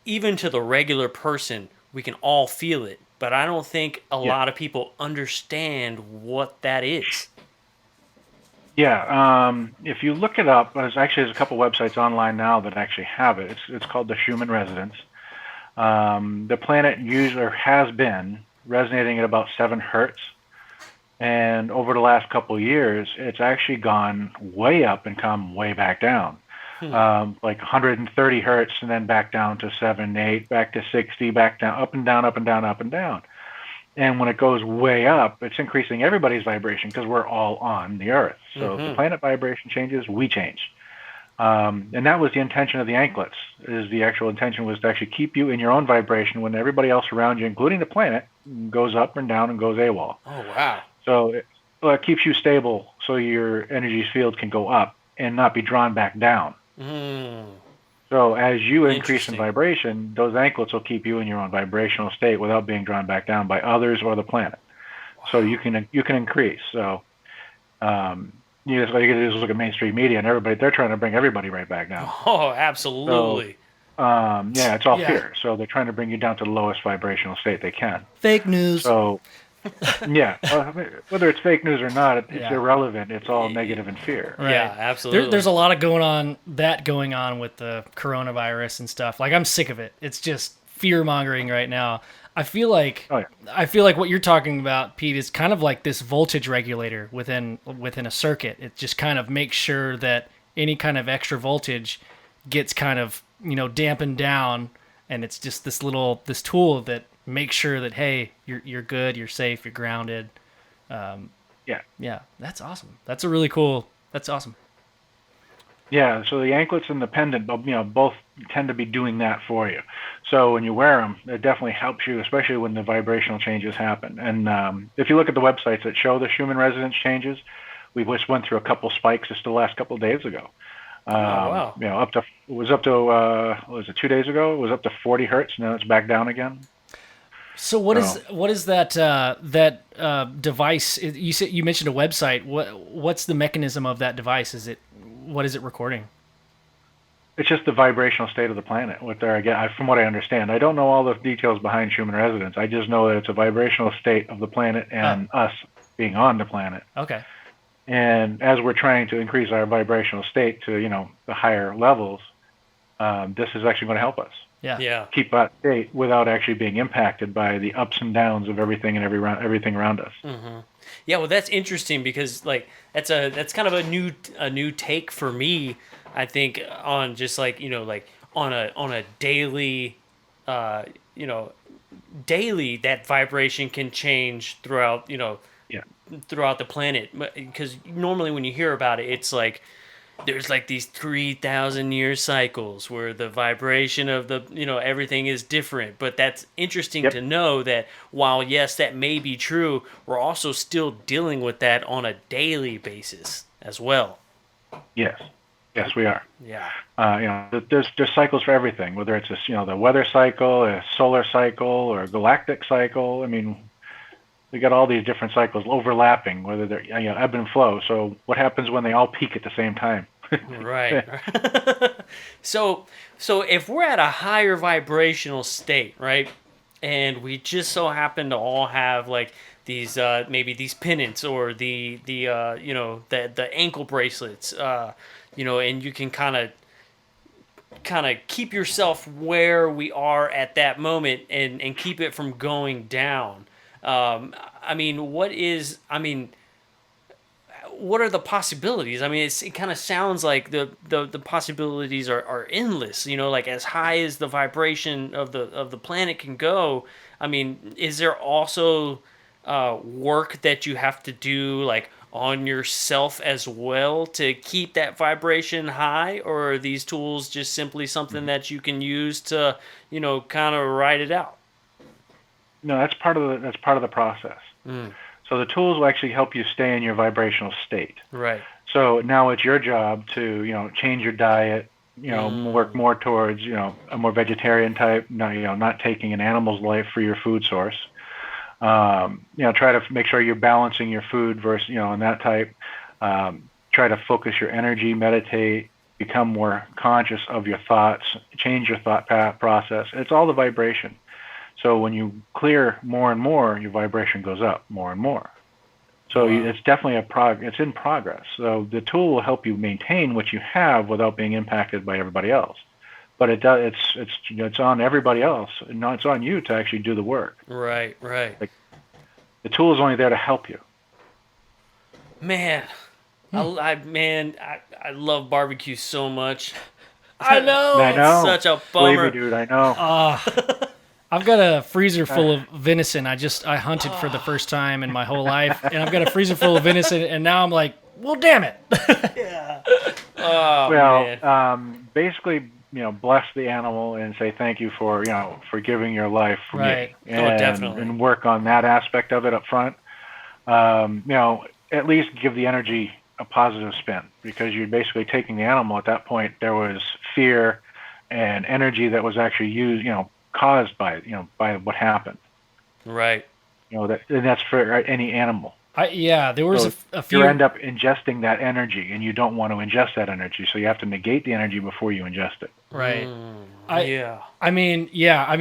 even to the regular person, we can all feel it, but I don't think a lot of people understand what that is. Yeah, if you look it up, there's a couple websites online now that actually have it. It's called the Schumann resonance. The planet has been resonating at about 7 hertz. And over the last couple of years, it's actually gone way up and come way back down. Like 130 hertz, and then back down to 7, 8, back to 60, back down, up and down, up and down, up and down. And when it goes way up, it's increasing everybody's vibration because we're all on the Earth. So if the planet vibration changes, we change. And that was the intention of the anklets. The actual intention was to actually keep you in your own vibration when everybody else around you, including the planet, goes up and down and goes AWOL. Oh, wow. So it keeps you stable so your energy field can go up and not be drawn back down. So as you increase in vibration, those anklets will keep you in your own vibrational state without being drawn back down by others or the planet. Wow. So you can increase. So you just look at mainstream media, and they're trying to bring everybody right back down. Oh, absolutely. So, it's all fear. So they're trying to bring you down to the lowest vibrational state they can. Fake news. So whether it's fake news or not, it's irrelevant. It's all negative and fear. Right. Yeah, absolutely. There's a lot going on with the coronavirus and stuff. Like, I'm sick of it. It's just fear mongering right now. I feel like Oh, yeah. I feel like what you're talking about, Pete, is kind of like this voltage regulator within a circuit. It just kind of makes sure that any kind of extra voltage gets kind of, dampened down, and it's just this tool that makes sure that, hey, you're good, you're safe, you're grounded. Yeah. Yeah, that's awesome. That's a really cool. That's awesome. Yeah, so the anklets and the pendant, both tend to be doing that for you. So when you wear them, it definitely helps you, especially when the vibrational changes happen. And if you look at the websites that show the Schumann resonance changes, we just went through a couple spikes just the last couple of days ago. Wow. What was it, 2 days ago? It was up to 40 hertz. Now it's back down again. So what is that device? You mentioned a website. What's the mechanism of that device? What is it recording? It's just the vibrational state of the planet. From what I understand, I don't know all the details behind Schumann resonance. I just know that it's a vibrational state of the planet and us being on the planet. Okay. And as we're trying to increase our vibrational state to the higher levels, this is actually going to help us. Yeah. Keep that state without actually being impacted by the ups and downs of everything and everything around us. Mm-hmm. Yeah, well, that's interesting because that's kind of a new take for me. I think on just on a daily, daily that vibration can change throughout throughout the planet, because normally when you hear about it, it's like there's these 3,000-year cycles where the vibration of the everything is different. But that's interesting to know that while yes that may be true, we're also still dealing with that on a daily basis as well. Yes we are. Yeah. There's cycles for everything, whether it's the weather cycle, a solar cycle, or a galactic cycle. I mean, we got all these different cycles overlapping, whether they're ebb and flow. So what happens when they all peak at the same time? Right. So if we're at a higher vibrational state, right, and we just so happen to all have these maybe these pendants or the ankle bracelets, and you can kind of keep yourself where we are at that moment and keep it from going down. What are the possibilities? I mean, it kind of sounds like the possibilities are endless. As high as the vibration of the planet can go. I mean, is there also work that you have to do on yourself as well to keep that vibration high, or are these tools just simply something that you can use to kind of ride it out? No, that's part of the process. So the tools will actually help you stay in your vibrational state. Right. So now it's your job to change your diet, work more towards a more vegetarian type, not taking an animal's life for your food source. Try to make sure you're balancing your food versus and that type. Try to focus your energy, meditate, become more conscious of your thoughts, change your thought process. It's all the vibration. So when you clear more and more, your vibration goes up more and more. So it's definitely it's in progress. So the tool will help you maintain what you have without being impacted by everybody else. But it's on everybody else, and not it's on you to actually do the work. Right. The tool is only there to help you. Man, I love barbecue so much. I know. It's such a bummer. Believe me, dude, I know. I've got a freezer full of venison. I hunted for the first time in my whole life, and I've got a freezer full of venison, and now I'm like, well, damn it. Yeah. Oh, man. Basically, bless the animal and say thank you for giving your life for right. me, and, definitely, and work on that aspect of it up front. At least give the energy a positive spin, because you're basically taking the animal. At that point, there was fear and energy that was actually used, caused by what happened. Right. And that's for any animal. There was a few. You end up ingesting that energy, and you don't want to ingest that energy, so you have to negate the energy before you ingest it. Right. Yeah.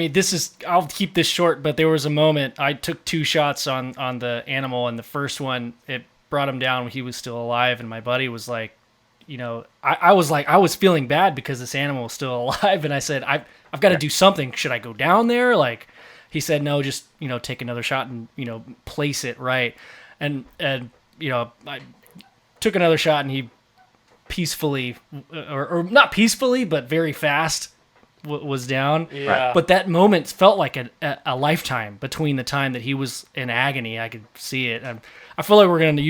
This is. I'll keep this short, but there was a moment I took 2 shots on the animal, and the first one it brought him down when he was still alive, and my buddy was like, I was feeling bad because this animal was still alive, and I said, I've got to do something. Should I go down there? he said, no, just, take another shot and, place it right. And I took another shot and he peacefully, or not peacefully, but very fast was down. Yeah. But that moment felt like a lifetime between the time that he was in agony. I could see it. And I feel like we're going to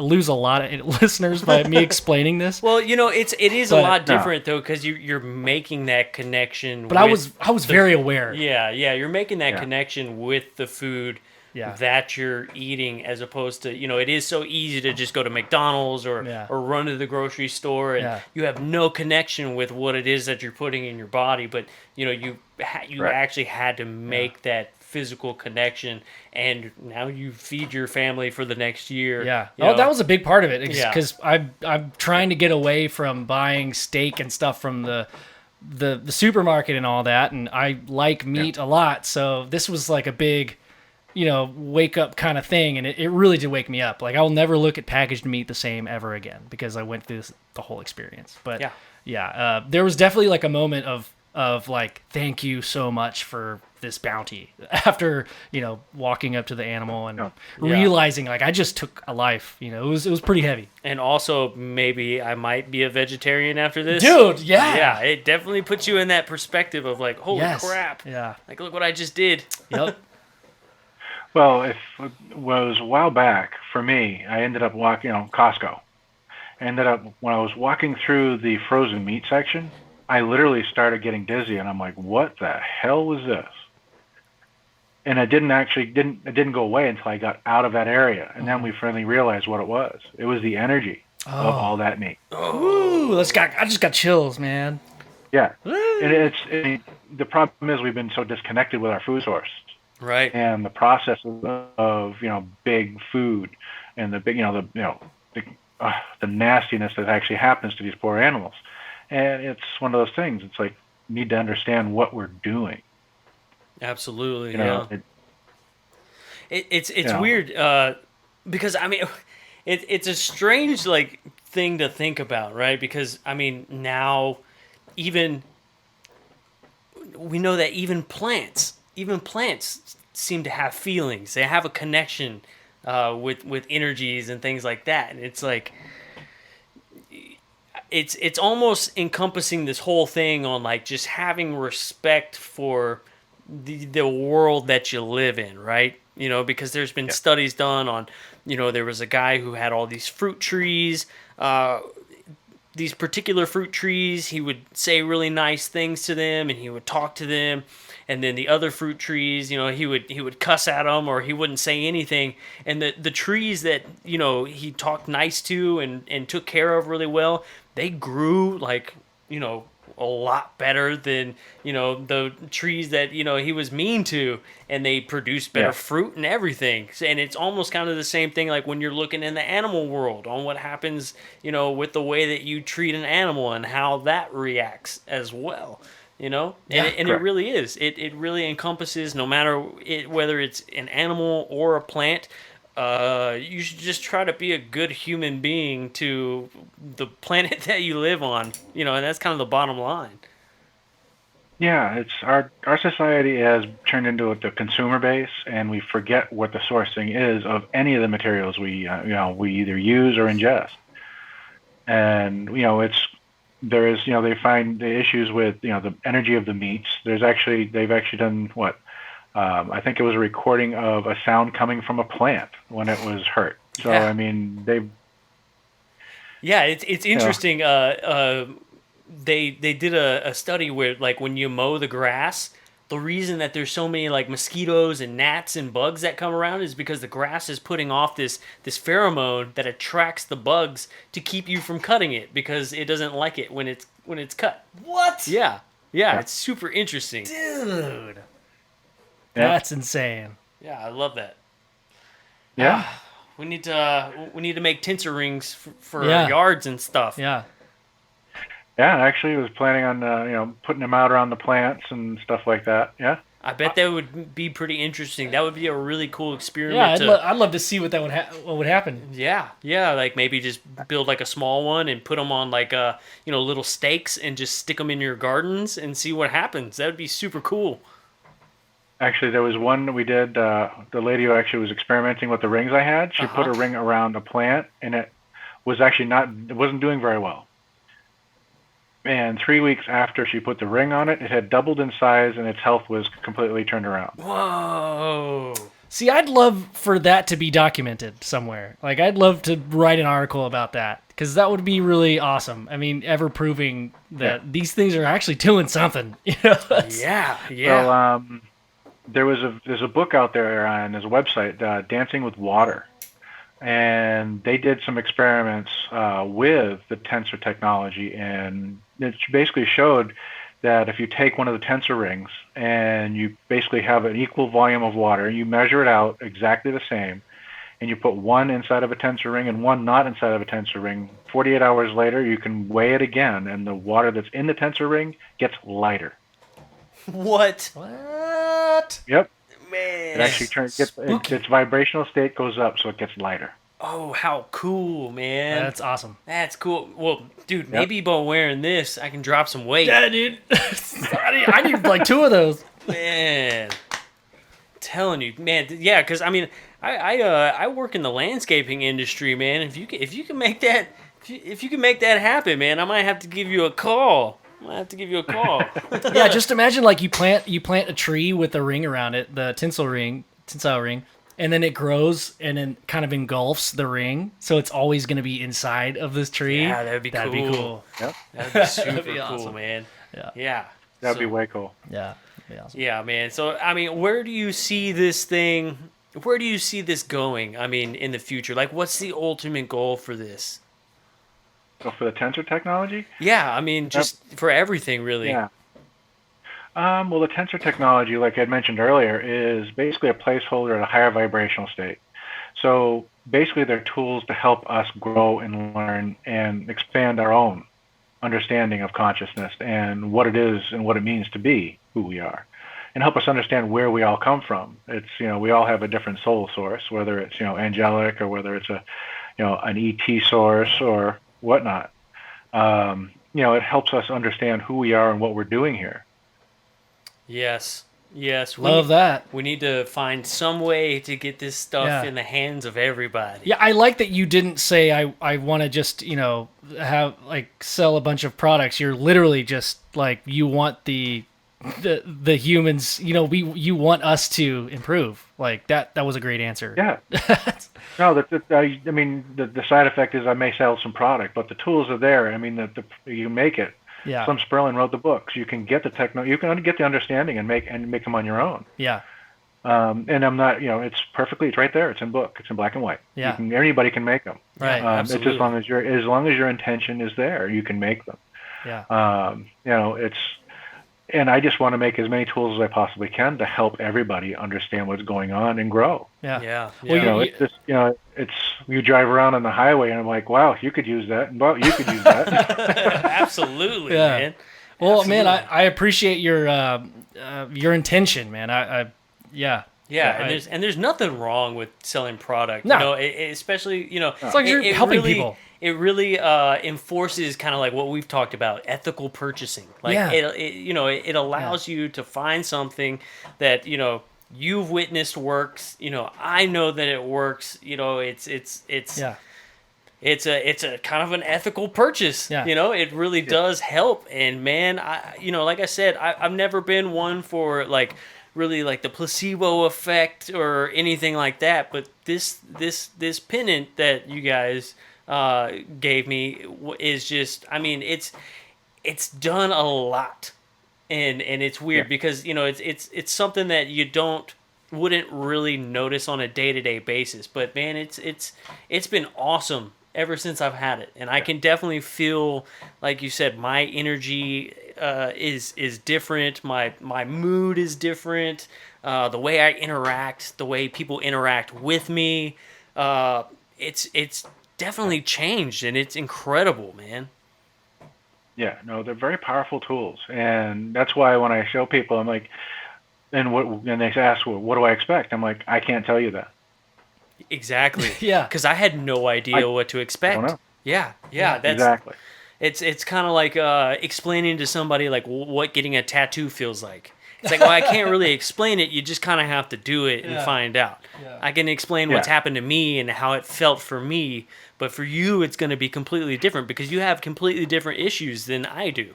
lose a lot of listeners by me explaining this. Well, it is a lot different though, because you're making that connection. But I was very aware. Yeah, you're making that connection with the food that you're eating, as opposed to it is so easy to just go to McDonald's or run to the grocery store and you have no connection with what it is that you're putting in your body. But you actually had to make that physical connection, and now you feed your family for the next year. That was a big part of it, because I'm trying to get away from buying steak and stuff from the supermarket and all that, and I like meat a lot, so this was like a big wake up kind of thing, and it really did wake me up. Like, I'll never look at packaged meat the same ever again, because I went through the whole experience. But there was definitely like a moment of like, thank you so much for this bounty, after walking up to the animal and realizing like I just took a life. It was pretty heavy. And also, maybe I might be a vegetarian after this, dude. It definitely puts you in that perspective of like, holy crap, like, look what I just did. Yep. Well, it was a while back for me. I ended up walking, Costco. When I was walking through the frozen meat section, I literally started getting dizzy, and I'm like, what the hell was this? And it didn't go away until I got out of that area, and then we finally realized what it was. It was the energy of all that meat. Ooh, I just got chills, man. Yeah, and the problem is we've been so disconnected with our food source. Right. And the process of big food and the big the nastiness that actually happens to these poor animals, and it's one of those things. It's like, you need to understand what we're doing. Absolutely. It's weird because I mean it's a strange like thing to think about, right? Because I mean, now even we know that even plants seem to have feelings. They have a connection with energies and things like that. And it's like, it's almost encompassing this whole thing on like just having respect for the world that you live in, right? Because there's been studies done on, there was a guy who had all these fruit trees, these particular fruit trees. He would say really nice things to them, and he would talk to them. And then the other fruit trees, he would cuss at them, or he wouldn't say anything. And the trees that, he talked nice to and took care of really well, they grew like, a lot better than, the trees that, he was mean to, and they produced better fruit and everything. And it's almost kind of the same thing like when you're looking in the animal world on what happens, with the way that you treat an animal and how that reacts as well. And it really is. It really encompasses, no matter whether it's an animal or a plant. You should just try to be a good human being to the planet that you live on. And that's kind of the bottom line. Yeah, it's our society has turned into the consumer base, and we forget what the sourcing is of any of the materials we either use or ingest. And there is, they find the issues with, the energy of the meats. They've actually done what? I think it was a recording of a sound coming from a plant when it was hurt. So, I mean, it's interesting. They did a study where, like, when you mow the grass, the reason that there's so many like mosquitoes and gnats and bugs that come around is because the grass is putting off this pheromone that attracts the bugs to keep you from cutting it, because it doesn't like it when it's cut. What? Yeah, it's super interesting, dude. That's insane. Yeah, I love that. Yeah, we need to make tensor rings for our yards and stuff. Yeah. Yeah, actually, I was planning on putting them out around the plants and stuff like that. Yeah. I bet that would be pretty interesting. That would be a really cool experiment. Yeah, I'd love to see what would happen. Yeah, like maybe just build like a small one and put them on like little stakes and just stick them in your gardens and see what happens. That would be super cool. Actually, there was one that we did. The lady who actually was experimenting with the rings I had, she put a ring around a plant, and it was actually not. It wasn't doing very well. And 3 weeks after she put the ring on it, it had doubled in size, and its health was completely turned around. Whoa. See, I'd love for that to be documented somewhere. Like, I'd love to write an article about that because that would be really awesome. I mean, ever proving that these things are actually doing something. Yeah. So there's a book out there and there's a website, Dancing with Water, and they did some experiments with the tensor technology, and it basically showed that if you take one of the tensor rings and you basically have an equal volume of water, you measure it out exactly the same, and you put one inside of a tensor ring and one not inside of a tensor ring, 48 hours later you can weigh it again, and the water that's in the tensor ring gets lighter. What? Yep. Man. It actually its vibrational state goes up, so it gets lighter. Oh, how cool, man. That's awesome. That's cool. Well, dude, maybe by wearing this, I can drop some weight. Yeah, dude. I need like 2 of those. Man. I'm telling you, man. Yeah, because, I mean, I work in the landscaping industry, man. If you can make that... If you can make that happen, man, I might have to give you a call. Yeah, just imagine like you plant a tree with a ring around it, the tensile ring, and then it grows and then kind of engulfs the ring, so it's always going to be inside of this tree. Yeah, that'd be cool. Yep. That'd be super That'd be cool, awesome. man. Yeah. That'd be way cool. Yeah. That'd be awesome. Yeah, man. So, I mean, where do you see this thing? Where do you see this going? I mean, in the future, like, what's the ultimate goal for this? So for the tensor technology? Yeah, I mean, just for everything, really. Yeah. Well, the tensor technology, like I mentioned earlier, is basically a placeholder at a higher vibrational state. So basically, they're tools to help us grow and learn and expand our own understanding of consciousness and what it is and what it means to be who we are, and help us understand where we all come from. It's, we all have a different soul source, whether it's, angelic or whether it's an ET source or whatnot. It helps us understand who we are and what we're doing here. Yes. Love that. We need to find some way to get this stuff in the hands of everybody. Yeah, I like that you didn't say I want to just, have like sell a bunch of products. You're literally just like you want the humans, you want us to improve. Like that was a great answer. Yeah. No, the side effect is I may sell some product, but the tools are there. I mean, you make it. Yeah. Slim Sperlin wrote the books. You can get you can get the understanding and make them on your own. Yeah. And I'm not, it's right there. It's in book. It's in black and white. Yeah. Anybody can make them. Right. It's as long as your intention is there, you can make them. Yeah. And I just want to make as many tools as I possibly can to help everybody understand what's going on and grow. Yeah. Well, It's just, it's you drive around on the highway and I'm like, wow, you could use that. Well, you could use that. Absolutely, Yeah. man. Well, Absolutely. man, I appreciate your intention, man. Yeah, and there's nothing wrong with selling product. No. Especially it's like you're helping people. It really enforces kind of like what we've talked about, ethical purchasing. Like it allows you to find something that you've witnessed works. I know that it works. It's a kind of an ethical purchase. Yeah. It really does help. And man, like I said, I've never been one for like really like the placebo effect or anything like that. But this pennant that you guys gave me is just, I mean, it's done a lot, and it's weird because it's something that you wouldn't really notice on a day-to-day basis. But man, it's been awesome ever since I've had it, and I can definitely feel, like you said, my energy is different. My mood is different. The way I interact, the way people interact with me, it's definitely changed, and it's incredible, man. Yeah, no, they're very powerful tools, and that's why when I show people, I'm like, and they ask, well, what do I expect? I'm like, I can't tell you that. Exactly. Yeah. Because I had no idea what to expect. I don't know. Yeah. That's Exactly. It's kind of like explaining to somebody like what getting a tattoo feels like. It's like, well, I can't really explain it. You just kind of have to do it and find out. Yeah. I can explain what's happened to me and how it felt for me, but for you, it's going to be completely different because you have completely different issues than I do.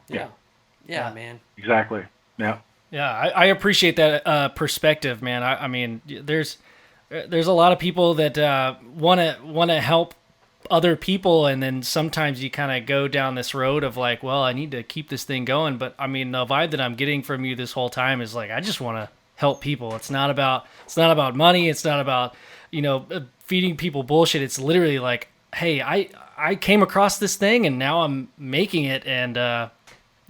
Yeah, man. Exactly. Yeah. Yeah, I appreciate that perspective, man. I mean, there's a lot of people that want to help other people, and then sometimes you kind of go down this road of like, well, I need to keep this thing going. But I mean, the vibe that I'm getting from you this whole time is like, I just want to help people. It's not about money. It's not about feeding people bullshit. It's literally like, hey, I came across this thing and now I'm making it, and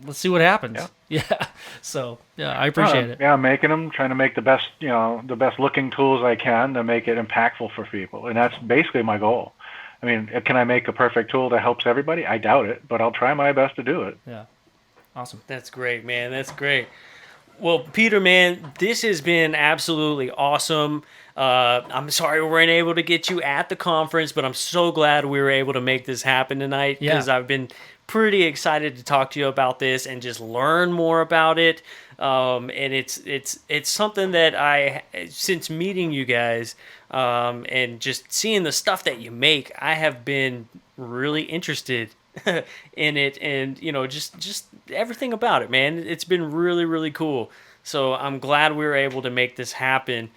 let's see what happens. Yeah. So I appreciate it. Yeah, making them, trying to make the best looking tools I can to make it impactful for people, and that's basically my goal. I mean, can I make a perfect tool that helps everybody? I doubt it, but I'll try my best to do it. Yeah. Awesome. That's great, man. That's great. Well, Peter, man, this has been absolutely awesome. I'm sorry we weren't able to get you at the conference, but I'm so glad we were able to make this happen tonight because I've been pretty excited to talk to you about this and just learn more about it. And it's something that I, since meeting you guys, and just seeing the stuff that you make, I have been really interested in it, and just everything about it, man. It's been really, really cool. So I'm glad we were able to make this happen.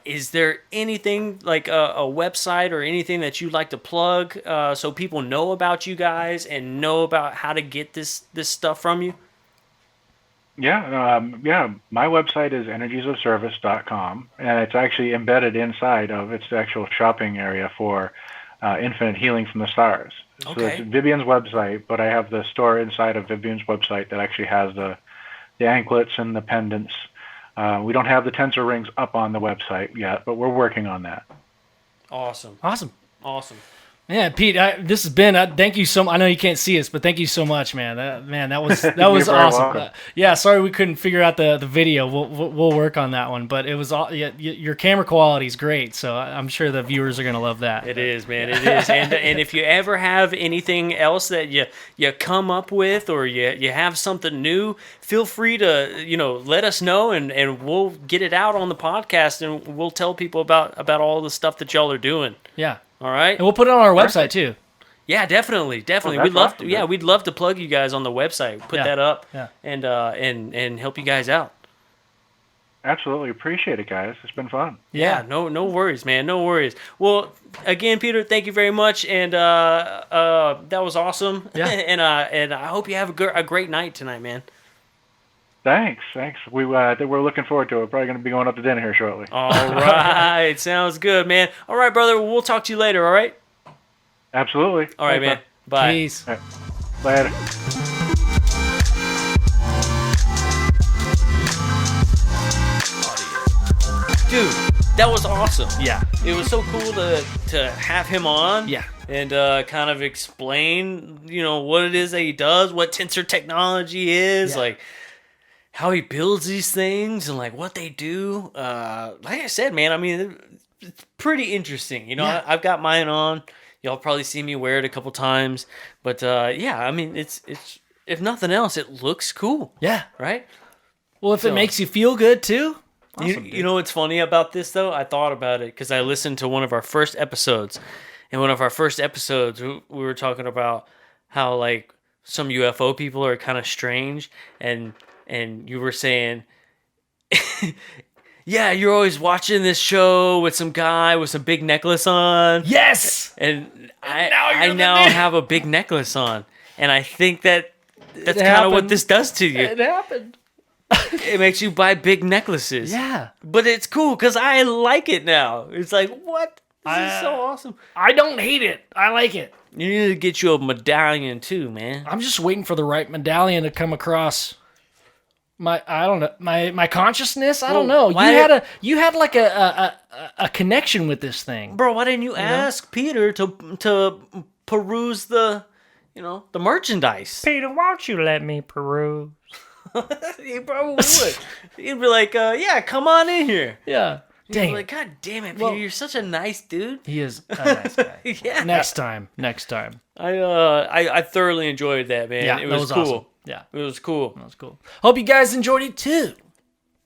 Is there anything like a website or anything that you'd like to plug so people know about you guys and know about how to get this stuff from you? Yeah, my website is energiesofservice.com, and it's actually embedded inside of its actual shopping area for Infinite Healing from the Stars. So it's Vivian's website, but I have the store inside of Vivian's website that actually has the anklets and the pendants. We don't have the tensor rings up on the website yet, but we're working on that. Awesome. Yeah, Pete, this has been. Thank you so much. I know you can't see us, but thank you so much, man. That was awesome. Sorry we couldn't figure out the video. We'll work on that one. But it was all. Your camera quality is great, so I'm sure the viewers are gonna love that. It is, man. It is. And if you ever have anything else that you come up with, or you have something new, feel free to let us know, and we'll get it out on the podcast, and we'll tell people about all the stuff that y'all are doing. Yeah. All right, and we'll put it on our website too. Yeah, definitely. Oh, We'd love awesome, to. Yeah, we'd love to plug you guys on the website. Put that up. Yeah. And help you guys out. Absolutely appreciate it, guys. It's been fun. Yeah. No worries, man. No worries. Well, again, Peter, thank you very much, and that was awesome. Yeah. and I hope you have a great night tonight, man. Thanks. We're looking forward to it. We're probably going to be going up to dinner here shortly. All right. Sounds good, man. All right, brother. We'll talk to you later, all right? Absolutely. All right, man. Bye. Peace. All right. Later. Dude, that was awesome. Yeah. It was so cool to have him on. Yeah. And kind of explain, what it is that he does, what tensor technology is, like how he builds these things and like what they do. Like I said, man, I mean, it's pretty interesting. I've got mine on. Y'all probably see me wear it a couple times, but I mean, it's if nothing else, it looks cool. Yeah. Right. Well, if it makes you feel good too. Awesome, you know what's funny about this though? I thought about it because I listened to one of our first episodes. In one of our first episodes, we were talking about how like some UFO people are kind of strange, and you were saying, yeah, you're always watching this show with some guy with some big necklace on. Yes, and I now have a big necklace on, and I think that's kind of what this does to you. It happened. It makes you buy big necklaces. Yeah, but it's cool because I like it now. It's like, what? This is so awesome. I don't hate it. I like it. You need to get you a medallion too, man. I'm just waiting for the right medallion to come across my consciousness. I don't know. You had like a connection with this thing, bro. Why didn't you ask Peter to peruse the merchandise? Peter, why don't you let me peruse? He probably would. He'd be like, yeah, come on in here. Yeah. Dang. Like, God damn it, Peter, you're such a nice dude. He is a nice guy. Yeah. Next time. I thoroughly enjoyed that, man. Yeah, it was cool. Awesome. Yeah. It was cool. That was cool. Hope you guys enjoyed it too.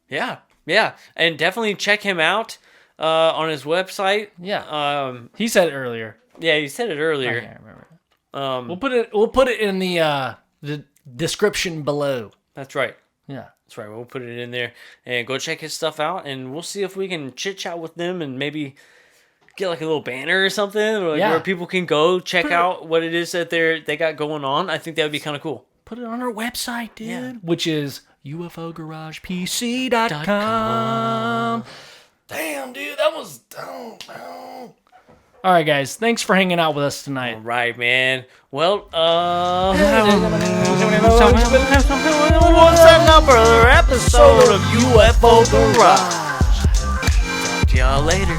Yeah. Yeah. And definitely check him out on his website. Yeah. He said it earlier. Yeah, you said it earlier. I can't remember. We'll put it in the description below. That's right. Yeah. That's right. We'll put it in there and go check his stuff out, and we'll see if we can chit chat with them and maybe get like a little banner or something, or like where people can go check out what it is that they got going on. I think that would be kind of cool. Put it on our website, dude, which is UFOGaragePC.com. Damn, dude, that was dope. All right, guys, thanks for hanging out with us tonight. All right, man. Well, what's another episode of UFO Garage? Talk to y'all later.